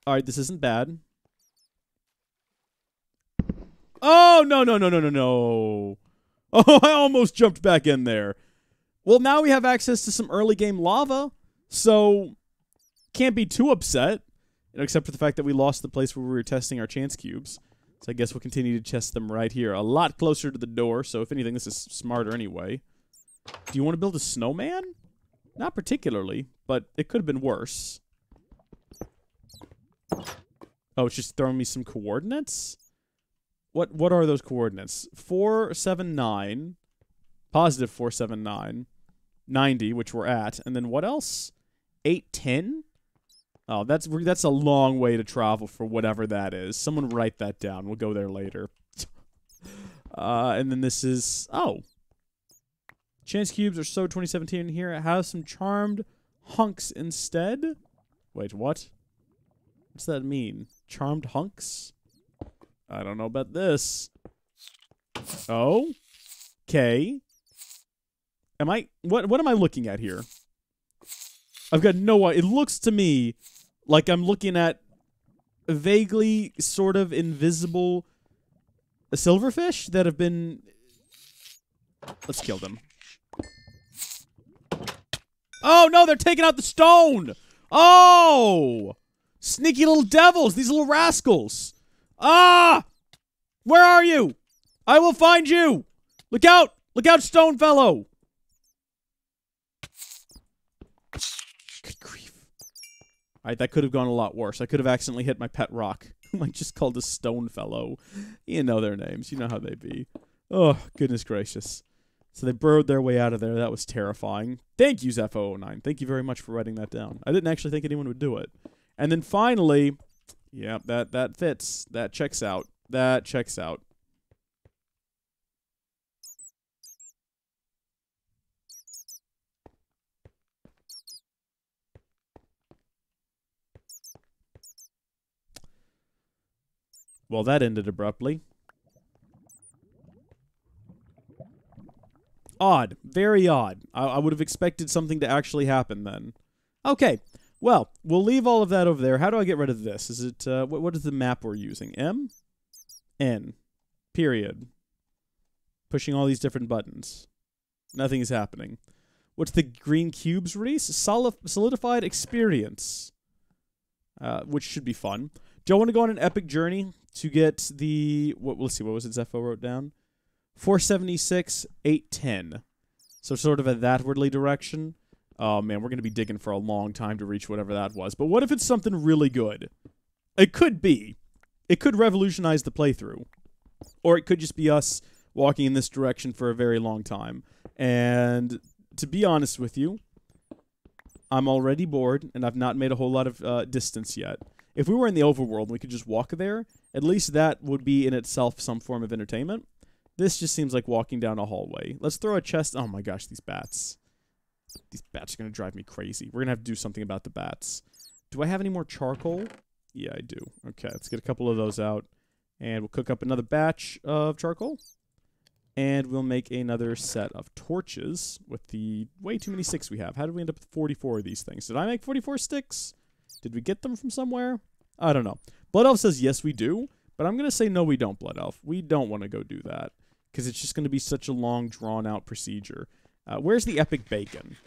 Alright, this isn't bad. Oh, no, no, no, no, no, no. Oh, I almost jumped back in there. Well, now we have access to some early game lava, so can't be too upset. You know, except for the fact that we lost the place where we were testing our chance cubes. So I guess we'll continue to test them right here. A lot closer to the door, so if anything, this is smarter anyway. Do you want to build a snowman? Not particularly, but it could have been worse. Oh, it's just throwing me some coordinates? What are those coordinates? 479, positive 479, 90, which we're at, and then what else? 810? Oh, that's a long way to travel for whatever that is. Someone write that down. We'll go there later. And then this is... Oh. Chance cubes are so 2017 here. It has some charmed hunks instead. Wait, what? What's that mean? Charmed hunks? I don't know about this. Oh? Okay. Am I... What am I looking at here? I've got no idea. It looks to me like I'm looking at vaguely sort of invisible silverfish that have been... Let's kill them. Oh, no, they're taking out the stone! Oh! Sneaky little devils, these little rascals. Ah! Where are you? I will find you! Look out! Look out, stone fellow! Good grief. Alright, that could have gone a lot worse. I could have accidentally hit my pet rock, whom I just called a stone fellow. You know their names. You know how they be. Oh, goodness gracious. So they burrowed their way out of there. That was terrifying. Thank you, Zepho09. Thank you very much for writing that down. I didn't actually think anyone would do it. And then finally, yeah, that fits. That checks out. That checks out. Well, that ended abruptly. Odd. Very odd. I would have expected something to actually happen then. Okay. Well, we'll leave all of that over there. How do I get rid of this? Is it, what is the map we're using? M? N. Period. Pushing all these different buttons. Nothing is happening. What's the green cubes release? Solidified experience. Which should be fun. Do I want to go on an epic journey to get the... let's see, what was it Zepho wrote down? 476, 810. So sort of a thatwardly direction. Oh, man, we're going to be digging for a long time to reach whatever that was. But what if it's something really good? It could be. It could revolutionize the playthrough. Or it could just be us walking in this direction for a very long time. And to be honest with you, I'm already bored, and I've not made a whole lot of distance yet. If we were in the overworld and we could just walk there, at least that would be in itself some form of entertainment. This just seems like walking down a hallway. Let's throw a chest. Oh my gosh, these bats. These bats are going to drive me crazy. We're going to have to do something about the bats. Do I have any more charcoal? Yeah, I do. Okay, let's get a couple of those out. And we'll cook up another batch of charcoal. And we'll make another set of torches with the way too many sticks we have. How did we end up with 44 of these things? Did I make 44 sticks? Did we get them from somewhere? I don't know. Blood Elf says yes, we do. But I'm going to say no, we don't, Blood Elf. We don't want to go do that. Because it's just going to be such a long, drawn-out procedure. Where's the epic bacon?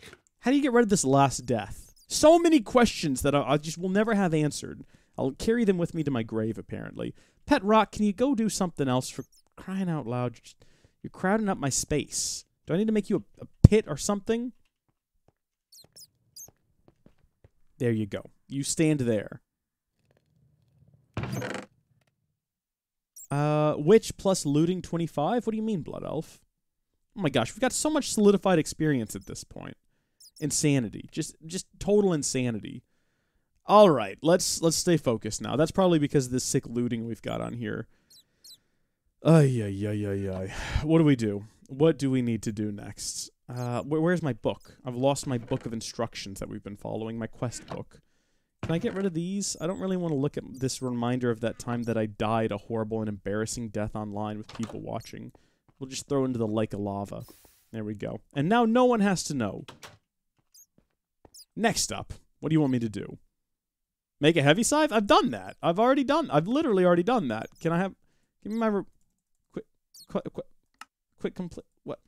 How do you get rid of this last death? So many questions that I just will never have answered. I'll carry them with me to my grave, apparently. Pet Rock, can you go do something else for crying out loud? You're crowding up my space. Do I need to make you a pit or something? There you go. You stand there. Witch plus looting 25? What do you mean, Blood Elf? Oh my gosh, we've got so much solidified experience at this point. Insanity. Just total insanity. Alright, let's stay focused now. That's probably because of this sick looting we've got on here. Ay. What do we do? What do we need to do next? Where's my book? I've lost my book of instructions that we've been following, my quest book. Can I get rid of these? I don't really want to look at this reminder of that time that I died a horrible and embarrassing death online with people watching. We'll just throw into the lake of lava. There we go. And now no one has to know. Next up, what do you want me to do? Make a heavy scythe? I've done that. I've literally already done that. Can I have... Give me my... Quick complete... What?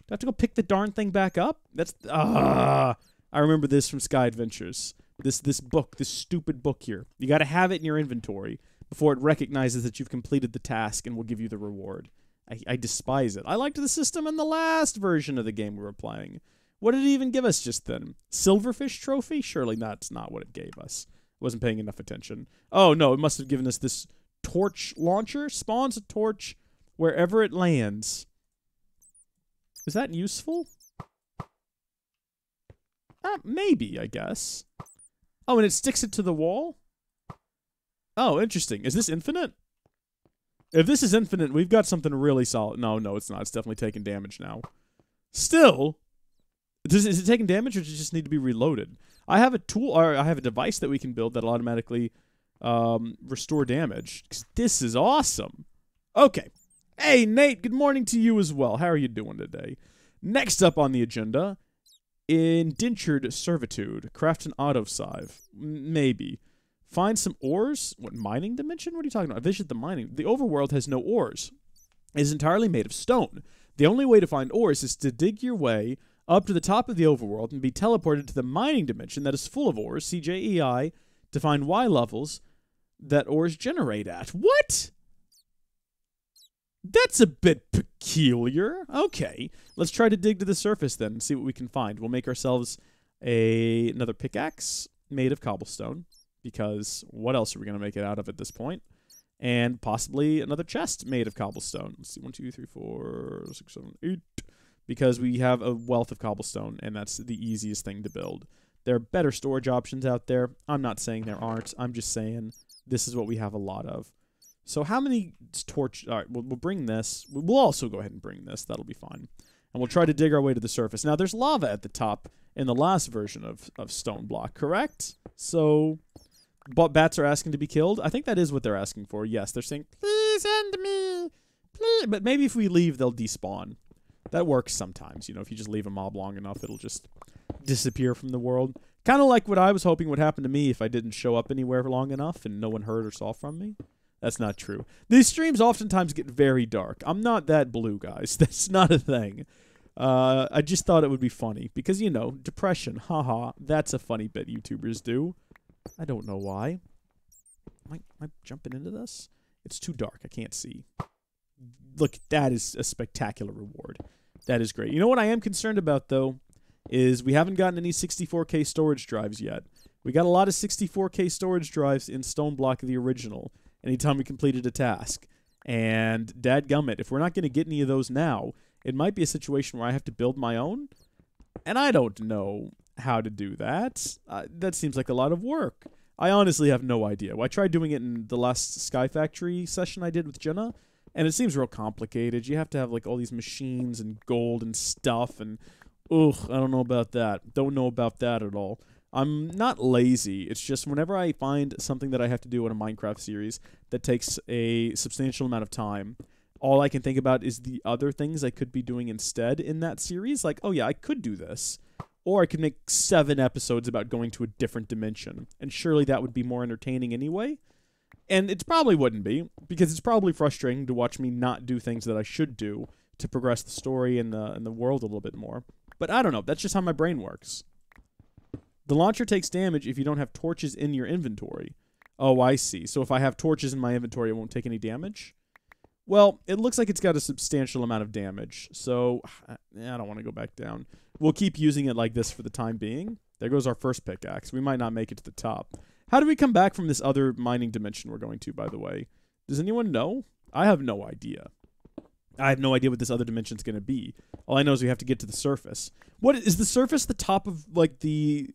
Do I have to go pick the darn thing back up? That's... I remember this from Sky Adventures. This book, this stupid book here. You gotta have it in your inventory before it recognizes that you've completed the task and will give you the reward. I despise it. I liked the system in the last version of the game we were playing. What did it even give us just then? Silverfish trophy? Surely that's not what it gave us. Wasn't paying enough attention. Oh, no, it must have given us this torch launcher. Spawns a torch wherever it lands. Is that useful? Maybe, I guess. Oh, and it sticks it to the wall? Oh, interesting. Is this infinite? If this is infinite, we've got something really solid. No, it's not. It's definitely taking damage now. Still, is it taking damage, or does it just need to be reloaded? I have a tool, or I have a device that we can build that'll automatically restore damage. 'Cause this is awesome. Okay. Hey, Nate, good morning to you as well. How are you doing today? Next up on the agenda, indentured servitude. Craft an autoscythe. Maybe. Find some ores. What, mining dimension? What are you talking about? Visit the mining. The overworld has no ores. It is entirely made of stone. The only way to find ores is to dig your way up to the top of the overworld and be teleported to the mining dimension that is full of ores, CJEI, to find Y levels that ores generate at. What? That's a bit peculiar. Okay, let's try to dig to the surface then and see what we can find. We'll make ourselves another pickaxe made of cobblestone, because what else are we going to make it out of at this point? And possibly another chest made of cobblestone. Let's see, 1, 2, 3, 4, 6, 7, 8. Because we have a wealth of cobblestone, and that's the easiest thing to build. There are better storage options out there. I'm not saying there aren't. I'm just saying this is what we have a lot of. So how many torch... All right, we'll bring this. We'll also go ahead and bring this. That'll be fine. And we'll try to dig our way to the surface. Now, there's lava at the top in the last version of StoneBlock, correct? So, bats are asking to be killed. I think that is what they're asking for. Yes, they're saying, please end me. Please. But maybe if we leave, they'll despawn. That works sometimes. You know, if you just leave a mob long enough, it'll just disappear from the world. Kind of like what I was hoping would happen to me if I didn't show up anywhere long enough and no one heard or saw from me. That's not true. These streams oftentimes get very dark. I'm not that blue, guys. That's not a thing. I just thought it would be funny. Because, you know, depression. Haha. That's a funny bit YouTubers do. I don't know why. Am I jumping into this? It's too dark. I can't see. Look, that is a spectacular reward. That is great. You know what I am concerned about, though, is we haven't gotten any 64K storage drives yet. We got a lot of 64K storage drives in StoneBlock, the original, anytime we completed a task. And dadgummit, if we're not going to get any of those now, it might be a situation where I have to build my own. And I don't know how to do that. That seems like a lot of work. I honestly have no idea. Well, I tried doing it in the last Sky Factory session I did with Jenna, and it seems real complicated. You have to have, like, all these machines and gold and stuff, and, ugh, I don't know about that. Don't know about that at all. I'm not lazy. It's just whenever I find something that I have to do in a Minecraft series that takes a substantial amount of time, all I can think about is the other things I could be doing instead in that series. Like, oh yeah, I could do this. Or I could make 7 episodes about going to a different dimension. And surely that would be more entertaining anyway. And it probably wouldn't be, because it's probably frustrating to watch me not do things that I should do to progress the story and the world a little bit more. But I don't know. That's just how my brain works. The launcher takes damage if you don't have torches in your inventory. Oh, I see. So if I have torches in my inventory, it won't take any damage? Well, it looks like it's got a substantial amount of damage. So I don't want to go back down. We'll keep using it like this for the time being. There goes our first pickaxe. We might not make it to the top. How do we come back from this other mining dimension we're going to, by the way? Does anyone know? I have no idea. I have no idea what this other dimension's going to be. All I know is we have to get to the surface. What is the surface? The top of, like, the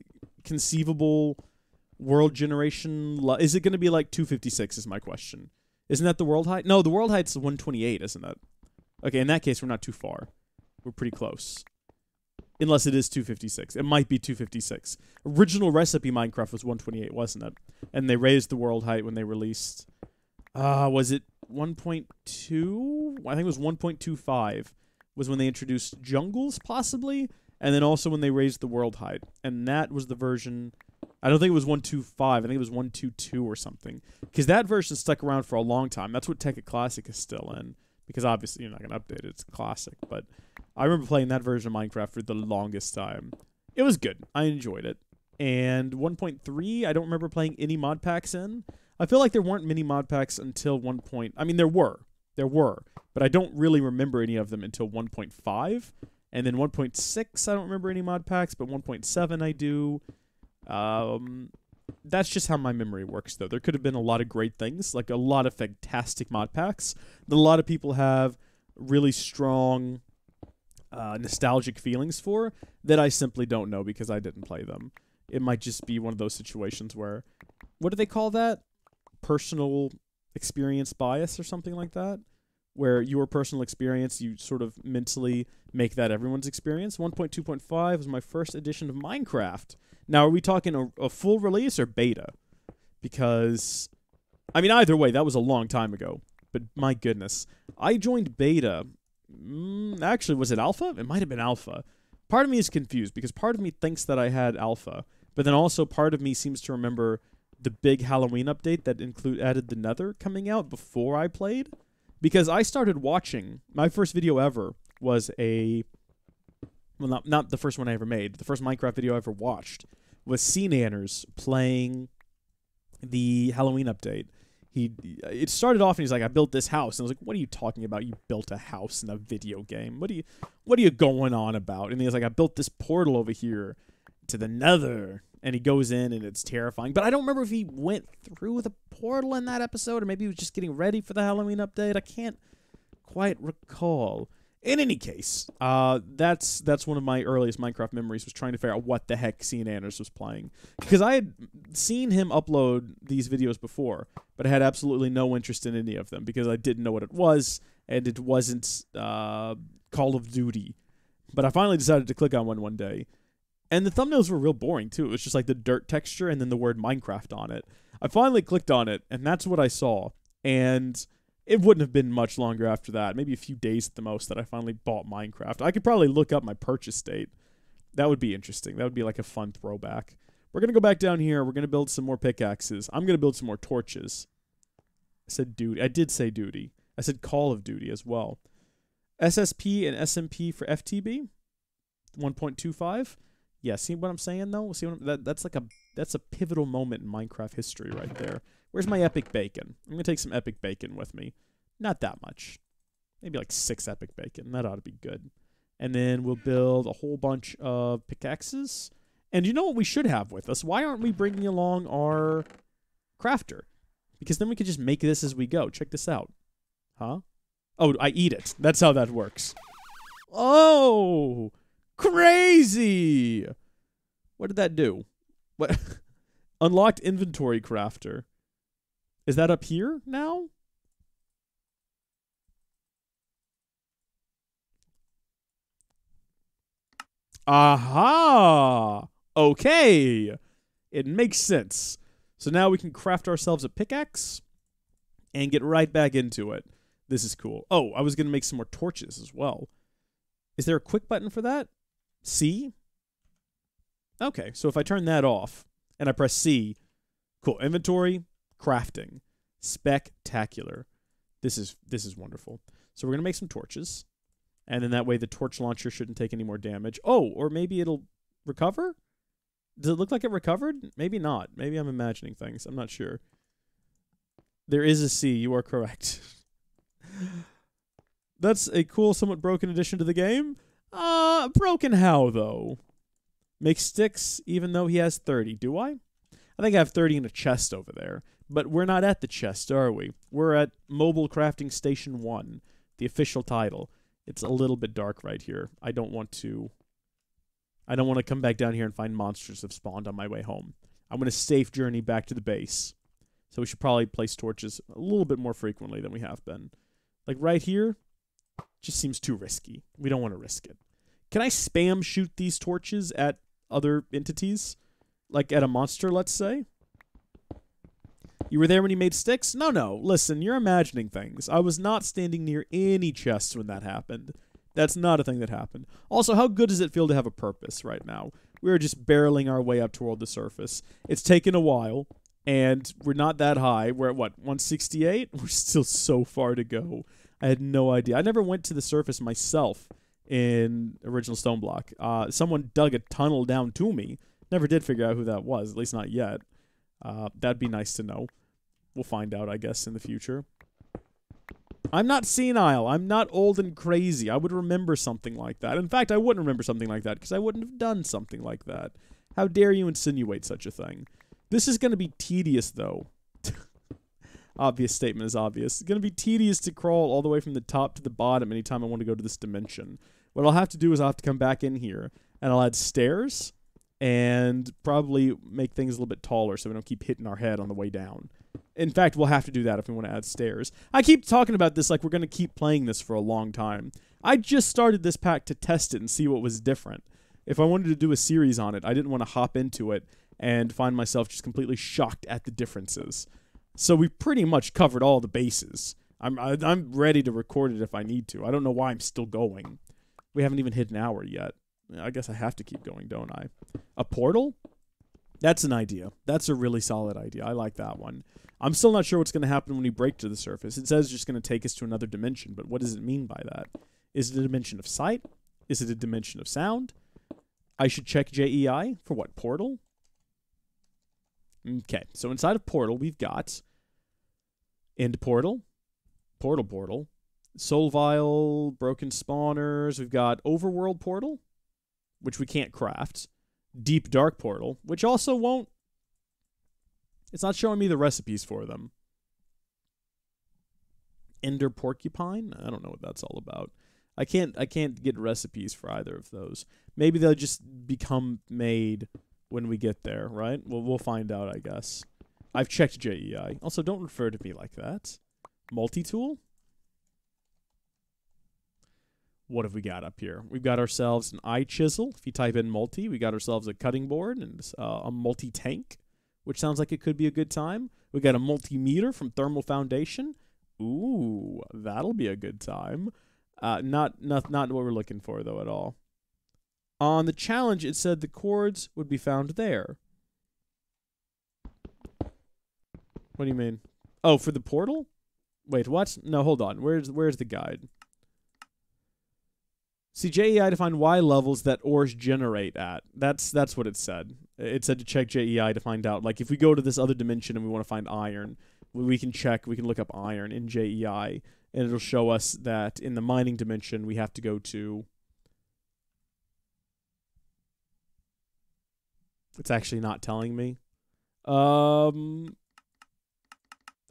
conceivable world generation? Is it going to be like 256 is my question. Isn't that the world height? No, the world height's 128, isn't it? Okay, in that case, we're not too far. We're pretty close. Unless it is 256. It might be 256. Original recipe Minecraft was 128, wasn't it? And they raised the world height when they released... was it 1.2? I think it was 1.25 was when they introduced jungles, possibly? And then also when they raised the world height. And that was the version... I don't think it was 125. I think it was 122 or something. Because that version stuck around for a long time. That's what Tekkit Classic is still in. Because obviously you're not going to update it. It's classic. But I remember playing that version of Minecraft for the longest time. It was good. I enjoyed it. And 1.3, I don't remember playing any mod packs in. I feel like there weren't many mod packs until 1. I mean, there were. There were. But I don't really remember any of them until 1.5. And then 1.6, I don't remember any mod packs. But 1.7, I do. That's just how my memory works, though. There could have been a lot of great things, like a lot of fantastic mod packs that a lot of people have really strong nostalgic feelings for that I simply don't know because I didn't play them. It might just be one of those situations where, what do they call that? Personal experience bias or something like that? Where your personal experience, you sort of mentally make that everyone's experience. 1.2.5 was my first edition of Minecraft. Now, are we talking a full release or beta? Because, I mean, either way, that was a long time ago. But my goodness. I joined beta. Actually, was it alpha? It might have been alpha. Part of me is confused because part of me thinks that I had alpha. But then also part of me seems to remember the big Halloween update that added the Nether coming out before I played, because I started watching. My first video ever was not the first one I ever made. The first Minecraft video I ever watched was SeaNanners playing the Halloween update. It started off and he's like, I built this house. And I was like, what are you talking about? You built a house in a video game. What are you going on about? And he's like, I built this portal over here to the Nether. And he goes in and it's terrifying. But I don't remember if he went through the portal in that episode or maybe he was just getting ready for the Halloween update. I can't quite recall. In any case, that's one of my earliest Minecraft memories, was trying to figure out what the heck SeaNanners was playing. Because I had seen him upload these videos before, but I had absolutely no interest in any of them because I didn't know what it was, and it wasn't Call of Duty. But I finally decided to click on one day. And the thumbnails were real boring, too. It was just like the dirt texture and then the word Minecraft on it. I finally clicked on it, and that's what I saw. And it wouldn't have been much longer after that, maybe a few days at the most, that I finally bought Minecraft. I could probably look up my purchase date. That would be interesting. That would be like a fun throwback. We're going to go back down here. We're going to build some more pickaxes. I'm going to build some more torches. I said duty. I did say duty. I said Call of Duty as well. SSP and SMP for FTB. 1.25. Yeah, see what I'm saying, though? See what that's a pivotal moment in Minecraft history right there. Where's my epic bacon? I'm going to take some epic bacon with me. Not that much. Maybe like 6 epic bacon. That ought to be good. And then we'll build a whole bunch of pickaxes. And you know what we should have with us? Why aren't we bringing along our crafter? Because then we could just make this as we go. Check this out. Huh? Oh, I eat it. That's how that works. Oh! Crazy! What did that do? What? Unlocked inventory crafter. Is that up here now? Aha! Okay. It makes sense. So now we can craft ourselves a pickaxe and get right back into it. This is cool. Oh, I was going to make some more torches as well. Is there a quick button for that? C? Okay, so if I turn that off and I press C, cool. Inventory, crafting, spectacular. This is wonderful. So we're going to make some torches, and then that way the torch launcher shouldn't take any more damage. Oh, or maybe it'll recover? Does it look like it recovered? Maybe not. Maybe I'm imagining things. I'm not sure. There is a C. You are correct. That's a cool, somewhat broken addition to the game. Broken how, though? Make sticks even though he has 30. Do I? I think I have 30 in a chest over there. But we're not at the chest, are we? We're at Mobile Crafting Station 1, the official title. It's a little bit dark right here. I don't want to come back down here and find monsters have spawned on my way home. I'm going to safe journey back to the base. So we should probably place torches a little bit more frequently than we have been. Like right here, just seems too risky. We don't want to risk it. Can I spam shoot these torches at other entities? Like at a monster, let's say? You were there when he made sticks? No. Listen, you're imagining things. I was not standing near any chests when that happened. That's not a thing that happened. Also, how good does it feel to have a purpose right now? We're just barreling our way up toward the surface. It's taken a while, and we're not that high. We're at, what, 168? We're still so far to go. I had no idea. I never went to the surface myself in original StoneBlock. Someone dug a tunnel down to me. Never did figure out who that was, at least not yet. That'd be nice to know. We'll find out, I guess, in the future. I'm not senile. I'm not old and crazy. I would remember something like that. In fact, I wouldn't remember something like that because I wouldn't have done something like that. How dare you insinuate such a thing? This is going to be tedious, though. Obvious statement is obvious. It's going to be tedious to crawl all the way from the top to the bottom anytime I want to go to this dimension. What I'll have to do is I'll have to come back in here, and I'll add stairs and probably make things a little bit taller so we don't keep hitting our head on the way down. In fact, we'll have to do that if we want to add stairs. I keep talking about this like we're going to keep playing this for a long time. I just started this pack to test it and see what was different. If I wanted to do a series on it, I didn't want to hop into it and find myself just completely shocked at the differences. So we pretty much covered all the bases. I'm ready to record it if I need to. I don't know why I'm still going. We haven't even hit an hour yet. I guess I have to keep going, don't I? A portal? That's an idea. That's a really solid idea. I like that one. I'm still not sure what's going to happen when we break to the surface. It says it's just going to take us to another dimension, but what does it mean by that? Is it a dimension of sight? Is it a dimension of sound? I should check JEI for what? Portal? Okay, so inside of Portal, we've got End Portal, Portal, Soul Vial, Broken Spawners. We've got Overworld Portal, which we can't craft. Deep Dark Portal, which also won't... It's not showing me the recipes for them. Ender Porcupine? I don't know what that's all about. I can't get recipes for either of those. Maybe they'll just become made when we get there, right? Well, we'll find out, I guess. I've checked JEI. Also, don't refer to me like that. Multi-tool? What have we got up here? We've got ourselves an eye chisel. If you type in multi, we got ourselves a cutting board and a multi-tank, which sounds like it could be a good time. We got a multimeter from Thermal Foundation. Ooh, that'll be a good time. Not what we're looking for, though, at all. On the challenge, it said the chords would be found there. What do you mean? Oh, for the portal? Wait, what? No, hold on. Where's the guide? See, JEI to find Y levels that ores generate at. That's what it said. It said to check JEI to find out. Like, if we go to this other dimension and we want to find iron, we can look up iron in JEI, and it'll show us that in the mining dimension, we have to go to... It's actually not telling me. Oh,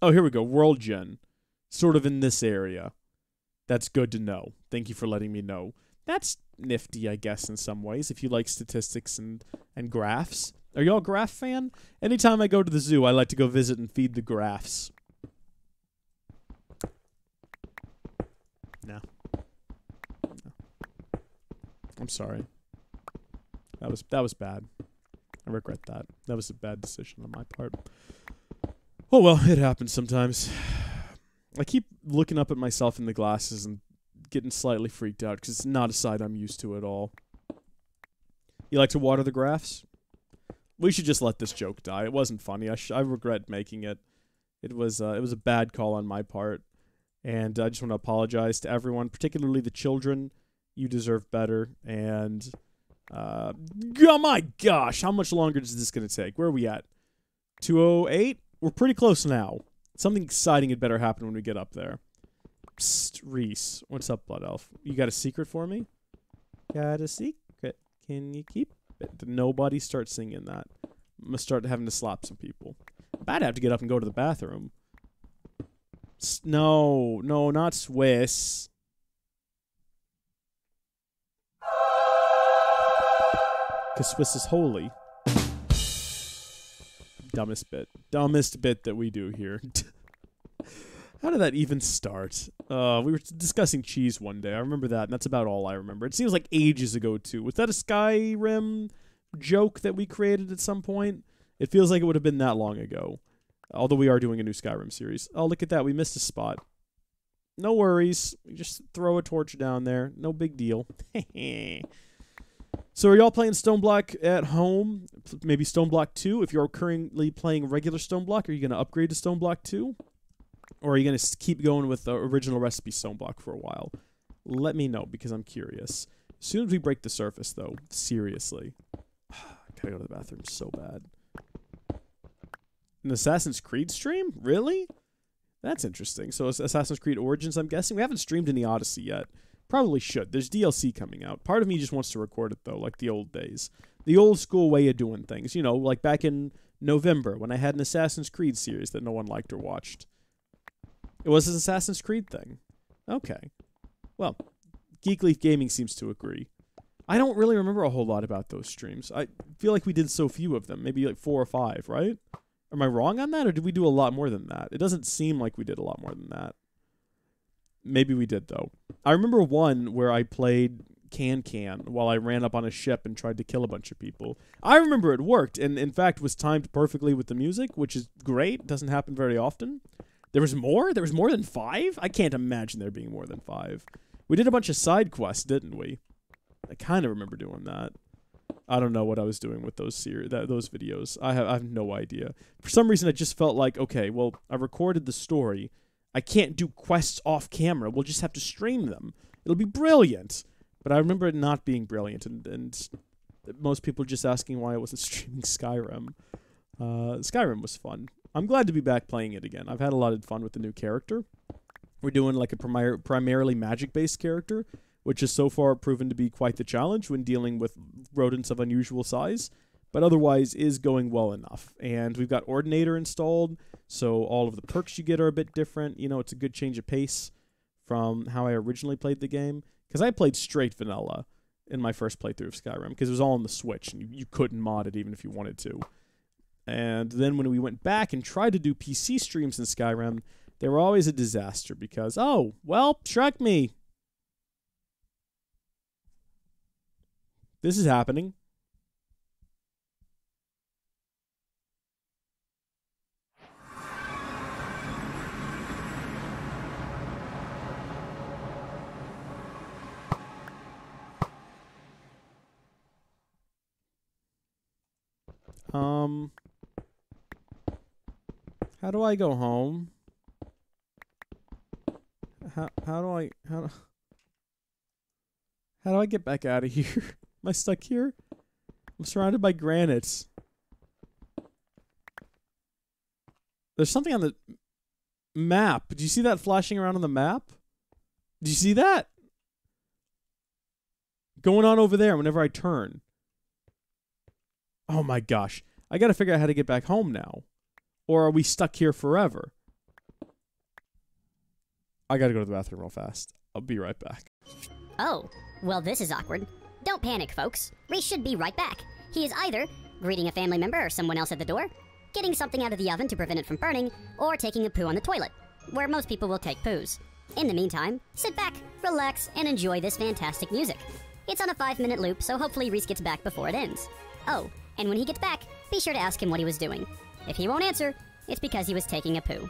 here we go. World Gen. Sort of in this area. That's good to know. Thank you for letting me know. That's nifty, I guess, in some ways, if you like statistics and graphs. Are y'all a graph fan? Anytime I go to the zoo, I like to go visit and feed the graphs. No. I'm sorry. That was bad. I regret that. That was a bad decision on my part. Oh well, it happens sometimes. I keep looking up at myself in the glasses and getting slightly freaked out because it's not a sight I'm used to at all. You like to water the graphs? We should just let this joke die. It wasn't funny. I regret making it. It was a bad call on my part, and I just want to apologize to everyone, particularly the children. You deserve better. And oh my gosh, how much longer is this going to take? Where are we at? 2:08. We're pretty close now. Something exciting had better happen when we get up there. Psst, Reese. What's up, Blood Elf? You got a secret for me? Got a secret. Can you keep it? Nobody start singing that. I'm going to start having to slap some people. I'd have to get up and go to the bathroom. No, not Swiss. Because Swiss is holy. Dumbest bit that we do here. How did that even start? We were discussing cheese one day. I remember that, and that's about all I remember. It seems like ages ago, too. Was that a Skyrim joke that we created at some point? It feels like it would have been that long ago. Although we are doing a new Skyrim series. Oh, look at that. We missed a spot. No worries. We just throw a torch down there. No big deal. So are y'all playing StoneBlock at home? Maybe StoneBlock 2? If you're currently playing regular StoneBlock, are you going to upgrade to StoneBlock 2? Or are you going to keep going with the original recipe StoneBlock for a while? Let me know, because I'm curious. As soon as we break the surface, though, seriously. I gotta go to the bathroom so bad. An Assassin's Creed stream? Really? That's interesting. So it's Assassin's Creed Origins, I'm guessing? We haven't streamed any Odyssey yet. Probably should. There's DLC coming out. Part of me just wants to record it, though, like the old days. The old school way of doing things. You know, like back in November when I had an Assassin's Creed series that no one liked or watched. It was an Assassin's Creed thing. Okay. Well, Geek Leaf Gaming seems to agree. I don't really remember a whole lot about those streams. I feel like we did so few of them. Maybe like 4 or 5, right? Am I wrong on that, or did we do a lot more than that? It doesn't seem like we did a lot more than that. Maybe we did, though. I remember one where I played Can while I ran up on a ship and tried to kill a bunch of people. I remember it worked, and in fact was timed perfectly with the music, which is great. Doesn't happen very often. There was more? There was more than 5? I can't imagine there being more than 5. We did a bunch of side quests, didn't we? I kind of remember doing that. I don't know what I was doing with those those videos. I have no idea. For some reason, I just felt like, okay, well, I recorded the story. I can't do quests off camera. We'll just have to stream them. It'll be brilliant. But I remember it not being brilliant, and most people just asking why I wasn't streaming Skyrim. Skyrim was fun. I'm glad to be back playing it again. I've had a lot of fun with the new character. We're doing like a primarily magic-based character, which has so far proven to be quite the challenge when dealing with rodents of unusual size, but otherwise is going well enough. And we've got Ordinator installed, so all of the perks you get are a bit different. You know, it's a good change of pace from how I originally played the game, because I played straight vanilla in my first playthrough of Skyrim, because it was all on the Switch, and you couldn't mod it even if you wanted to. And then when we went back and tried to do PC streams in Skyrim, they were always a disaster, because, oh, well, shrug me. This is happening. How do I go home? How do I get back out of here? Am I stuck here? I'm surrounded by granite. There's something on the map. Do you see that flashing around on the map? Do you see that? Going on over there whenever I turn. Oh my gosh. I gotta figure out how to get back home now. Or are we stuck here forever? I gotta go to the bathroom real fast. I'll be right back. Oh, well, this is awkward. Don't panic, folks. Reese should be right back. He is either greeting a family member or someone else at the door, getting something out of the oven to prevent it from burning, or taking a poo on the toilet, where most people will take poos. In the meantime, sit back, relax, and enjoy this fantastic music. It's on a 5-minute loop, so hopefully Reese gets back before it ends. Oh, and when he gets back, be sure to ask him what he was doing. If he won't answer, it's because he was taking a poo.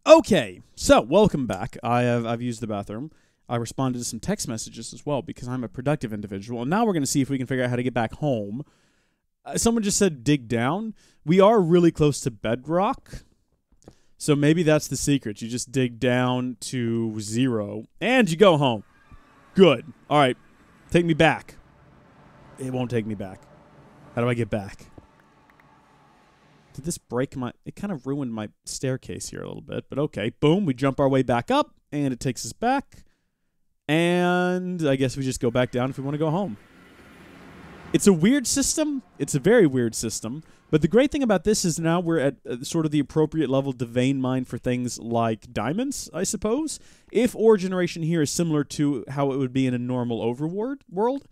Okay, so welcome back. I've used the bathroom. I responded to some text messages as well because I'm a productive individual. And now we're going to see if we can figure out how to get back home. Someone just said dig down. We are really close to bedrock. So maybe that's the secret. You just dig down to 0 and you go home. Good. All right. Take me back. It won't take me back. How do I get back? Did this break my... It kind of ruined my staircase here a little bit, but okay. Boom, we jump our way back up, and it takes us back. And I guess we just go back down if we want to go home. It's a weird system. It's a very weird system. But the great thing about this is now we're at sort of the appropriate level to vein mine for things like diamonds, I suppose. If ore generation here is similar to how it would be in a normal overworld,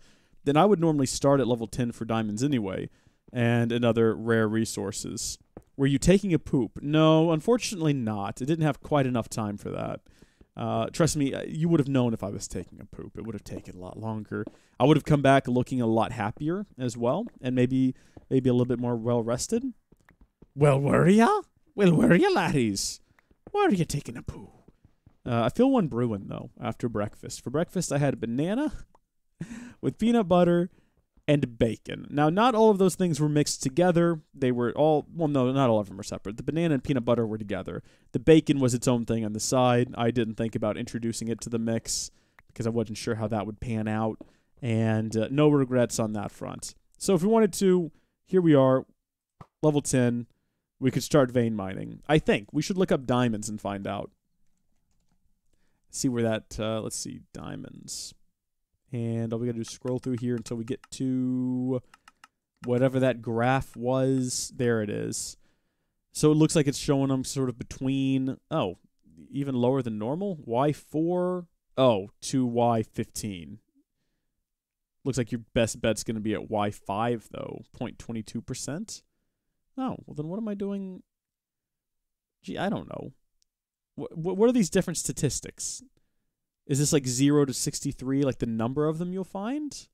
then I would normally start at level 10 for diamonds anyway, and other rare resources. Were you taking a poop? No, unfortunately not. I didn't have quite enough time for that. Trust me, you would have known if I was taking a poop. It would have taken a lot longer. I would have come back looking a lot happier as well, and maybe a little bit more well-rested. Well, were ya? Well, were ya, laddies? Why are you taking a poo? I feel one brewing, though, after breakfast. For breakfast, I had a banana with peanut butter and bacon. Now, not all of those things were mixed together. They were all... Well, no, not all of them were separate. The banana and peanut butter were together. The bacon was its own thing on the side. I didn't think about introducing it to the mix because I wasn't sure how that would pan out. And no regrets on that front. So if we wanted to, here we are, level 10. We could start vein mining. I think. We should look up diamonds and find out. See where that... let's see. Diamonds. And all we got to do is scroll through here until we get to whatever that graph was. There it is. So it looks like it's showing them sort of between, even lower than normal. Y4, to Y15. Looks like your best bet's going to be at Y5, though. 0.22%. Oh, well then what am I doing? Gee, I don't know. What are these different statistics? Is this like 0 to 63, like the number of them you'll find?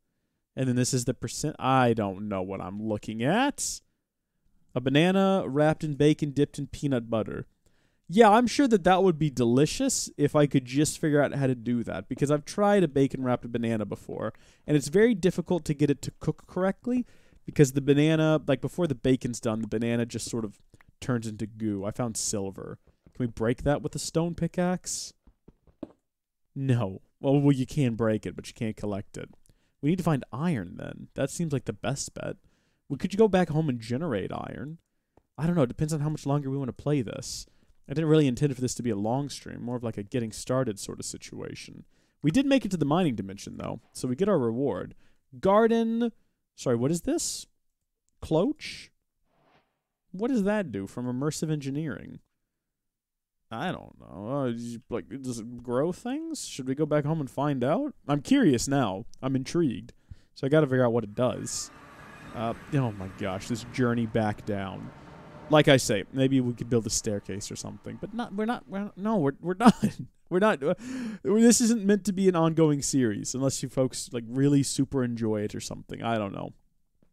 And then this is the percent. I don't know what I'm looking at. A banana wrapped in bacon, dipped in peanut butter. Yeah, I'm sure that would be delicious if I could just figure out how to do that. Because I've tried a bacon-wrapped banana before. And it's very difficult to get it to cook correctly. Because the banana, like before the bacon's done, the banana just sort of turns into goo. I found silver. Can we break that with a stone pickaxe? No. Well, you can break it, but you can't collect it. We need to find iron, then. That seems like the best bet. Well, could you go back home and generate iron? I don't know. It depends on how much longer we want to play this. I didn't really intend for this to be a long stream, more of like a getting started sort of situation. We did make it to the mining dimension, though, so we get our reward. Garden... Sorry, what is this? Cloach? What does that do from immersive engineering? I don't know. Does it grow things? Should we go back home and find out? I'm curious now. I'm intrigued. So I got to figure out what it does. Oh my gosh, this journey back down. Like I say, maybe we could build a staircase or something, but we're done. We're not. This isn't meant to be an ongoing series unless you folks like really super enjoy it or something. I don't know.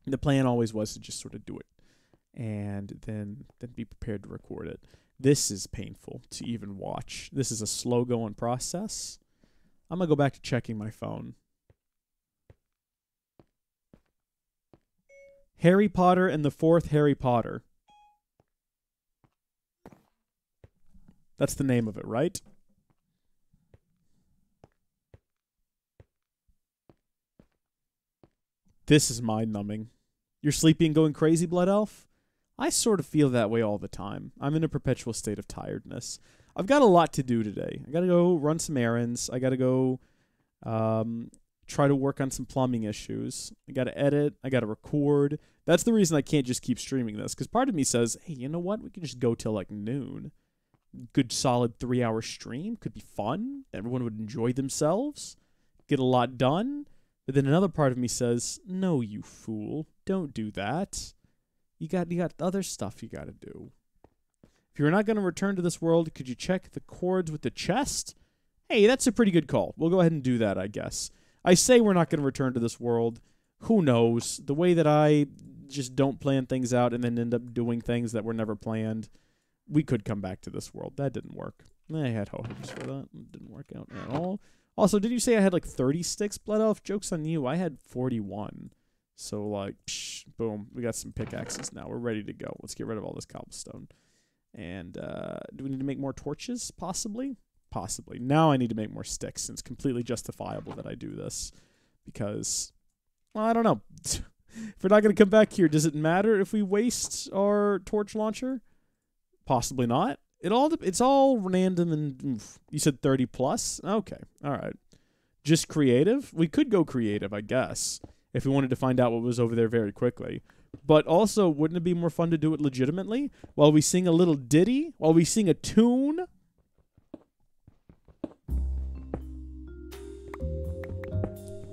The plan always was to just sort of do it and then be prepared to record it. This is painful to even watch. This is a slow-going process. I'm going to go back to checking my phone. Harry Potter and the Fourth Harry Potter. That's the name of it, right? This is mind-numbing. You're sleepy and going crazy, Blood Elf? I sort of feel that way all the time. I'm in a perpetual state of tiredness. I've got a lot to do today. I got to go run some errands. I got to go try to work on some plumbing issues. I got to edit. I got to record. That's the reason I can't just keep streaming this, because part of me says, hey, you know what? We can just go till like noon. Good solid 3-hour stream. Could be fun. Everyone would enjoy themselves. Get a lot done. But then another part of me says, no, you fool. Don't do that. You got other stuff you got to do. If you're not going to return to this world, could you check the cords with the chest? Hey, that's a pretty good call. We'll go ahead and do that, I guess. I say we're not going to return to this world. Who knows? The way that I just don't plan things out and then end up doing things that were never planned. we could come back to this world. That didn't work. I had hopes for that. It didn't work out at all. Also, did you say I had like 30 sticks, Blood Elf? Joke's on you. I had 41. So, like, boom. We got some pickaxes now. We're ready to go. Let's get rid of all this cobblestone. And do we need to make more torches? Possibly? Possibly. Now I need to make more sticks, and it's completely justifiable that I do this. Because, well, I don't know. If we're not going to come back here, does it matter if we waste our torch launcher? Possibly not. It's all random and oof. You said 30 plus? Okay. All right. Just creative? We could go creative, I guess, if we wanted to find out what was over there very quickly. But also, wouldn't it be more fun to do it legitimately? While we sing a little ditty? While we sing a tune?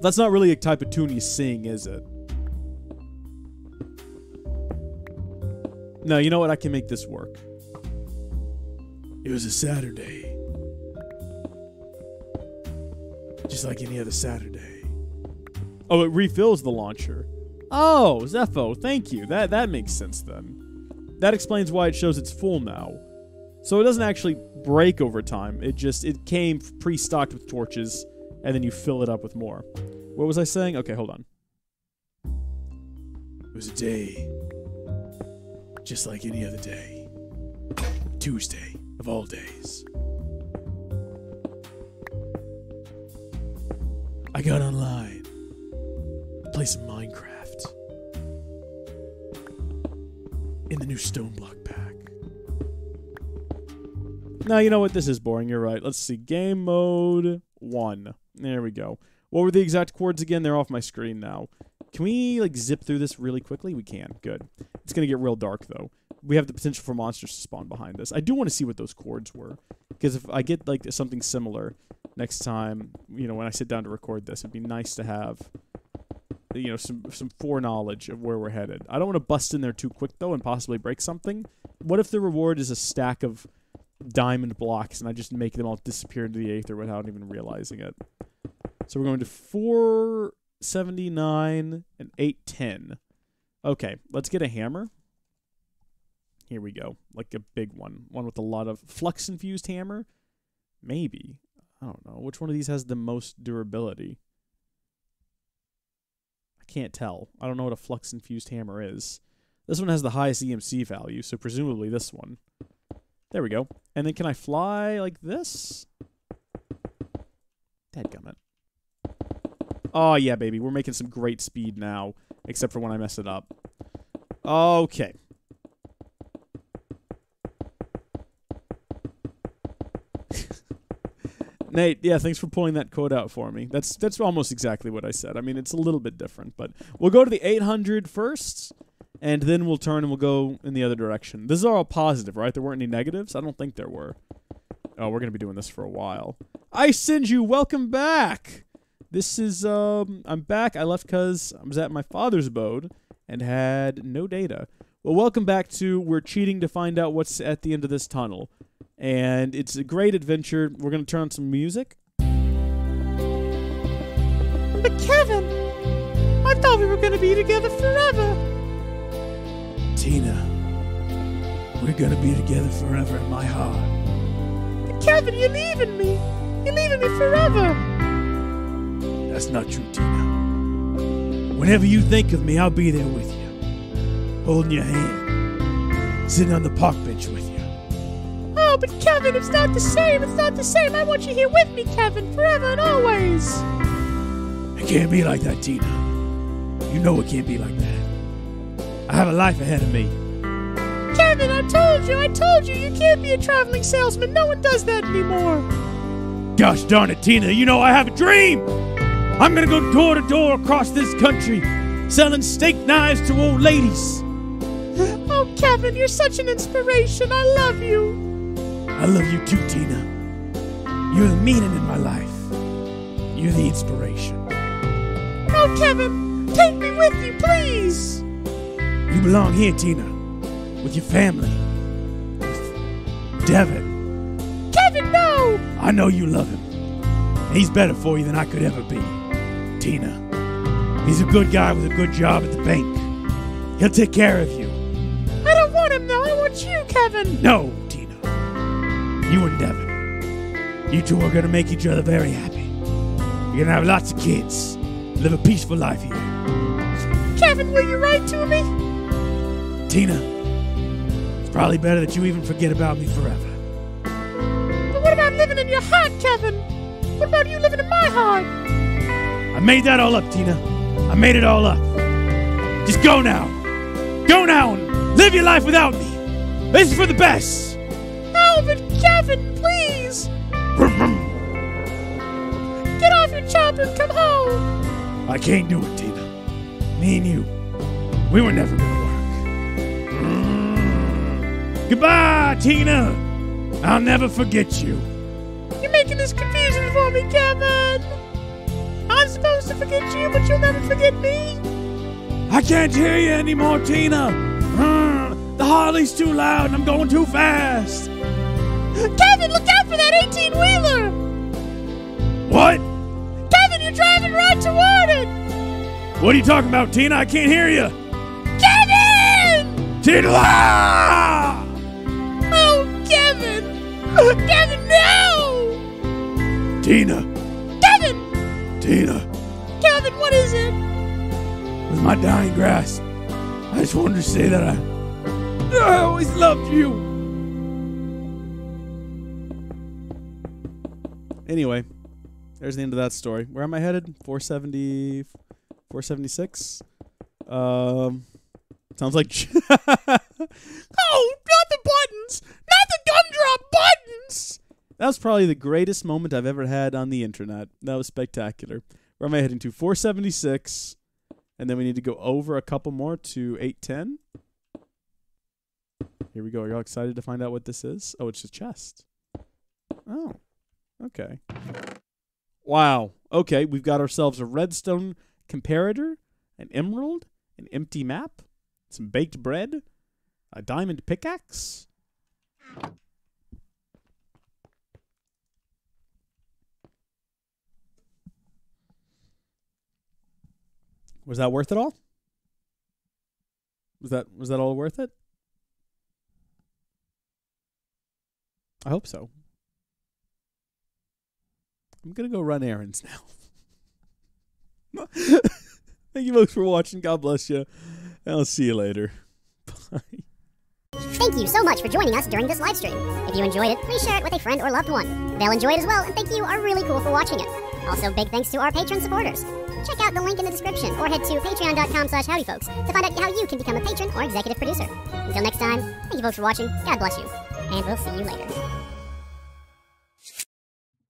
That's not really a type of tune you sing, is it? No, you know what? I can make this work. It was a Saturday. Just like any other Saturday. Oh, it refills the launcher. Oh, Zepho, thank you. That makes sense then. That explains why it shows it's full now. So it doesn't actually break over time. It came pre-stocked with torches, and then you fill it up with more. What was I saying? Okay, hold on. It was a day. Just like any other day. Tuesday of all days. I got online. Play some Minecraft. In the new StoneBlock pack. Now, you know what? This is boring. You're right. Let's see. Game mode 1. There we go. What were the exact chords again? They're off my screen now. Can we, like, zip through this really quickly? We can. Good. It's going to get real dark, though. We have the potential for monsters to spawn behind us. I do want to see what those chords were. Because if I get, like, something similar next time, you know, when I sit down to record this, it'd be nice to have, you know, some foreknowledge of where we're headed. I don't want to bust in there too quick, though, and possibly break something. What if the reward is a stack of diamond blocks, and I just make them all disappear into the aether without even realizing it? So we're going to 479 and 810. Okay, let's get a hammer. Here we go. Like a big one. One with a lot of flux-infused hammer? Maybe. I don't know. Which one of these has the most durability? I can't tell. I don't know what a flux-infused hammer is. This one has the highest EMC value, so presumably this one. There we go. And then can I fly like this? Dadgummit. Oh, yeah, baby. We're making some great speed now, except for when I mess it up. Okay. Nate, yeah, thanks for pulling that code out for me. That's almost exactly what I said. I mean, it's a little bit different, but we'll go to the 800 first, and then we'll turn and we'll go in the other direction. This is all positive, right? There weren't any negatives? I don't think there were. Oh, we're going to be doing this for a while. I send you, welcome back! This is, I'm back. I left because I was at my father's abode and had no data. Well, welcome back to We're Cheating to Find Out What's at the End of This Tunnel. And it's a great adventure. We're going to turn on some music. But Kevin, I thought we were going to be together forever. Tina, we're going to be together forever in my heart. But Kevin, you're leaving me. You're leaving me forever. That's not true, Tina. Whenever you think of me, I'll be there with you. Holding your hand. Sitting on the park bench with you. Oh, but Kevin, it's not the same. It's not the same. I want you here with me, Kevin, forever and always. It can't be like that, Tina. You know it can't be like that. I have a life ahead of me. Kevin, I told you, you can't be a traveling salesman. No one does that anymore. Gosh darn it, Tina, you know I have a dream. I'm gonna go door to door across this country, selling steak knives to old ladies. Oh, Kevin, you're such an inspiration. I love you. I love you too, Tina. You're the meaning in my life. You're the inspiration. Oh, Kevin, take me with you, please. You belong here, Tina, with your family, with Devin. Kevin, no! I know you love him. He's better for you than I could ever be. Tina, he's a good guy with a good job at the bank. He'll take care of you. I don't want him, though. I want you, Kevin. No, Tina. You and Devin. You two are gonna make each other very happy. You're gonna have lots of kids. Live a peaceful life here. Kevin, will you write to me? Tina, it's probably better that you even forget about me forever. But what about living in your heart, Kevin? What about you living in my heart? I made that all up, Tina. I made it all up. Just go now. Go now and live your life without me. This is for the best. No, but Kevin, please. Get off your chopper and come home. I can't do it, Tina. Me and you, we were never gonna work. Goodbye, Tina. I'll never forget you. You're making this confusing for me, Kevin. I'm supposed to forget you, but you'll never forget me. I can't hear you anymore, Tina. The Harley's too loud and I'm going too fast. Kevin, look out for that 18-wheeler. What? Kevin, you're driving right toward it. What are you talking about, Tina? I can't hear you. Kevin! Tina! Ah! Oh, Kevin! Kevin, no! Tina! Kevin! Tina! Kevin, what is it? With my dying grasp, I just wanted to say that I always loved you. Anyway, there's the end of that story. Where am I headed? 470... 476. Sounds like. Oh, not the buttons! Not the gumdrop buttons! That was probably the greatest moment I've ever had on the internet. That was spectacular. Where am I heading to? 476. And then we need to go over a couple more to 810. Here we go. Are y'all excited to find out what this is? Oh, it's a chest. Oh, okay. Wow. Okay, we've got ourselves a redstone comparator, an emerald, an empty map, some baked bread, a diamond pickaxe. Was that worth it all? Was that all worth it? I hope so. I'm gonna go run errands now. Thank you folks for watching. God bless you. And I'll see you later. Bye. Thank you so much for joining us during this live stream. If you enjoyed it, please share it with a friend or loved one. They'll enjoy it as well, and think you are really cool for watching it. Also, big thanks to our patron supporters. Check out the link in the description or head to patreon.com/howdyfolks to find out how you can become a patron or executive producer. Until next time, thank you folks for watching. God bless you. And we'll see you later.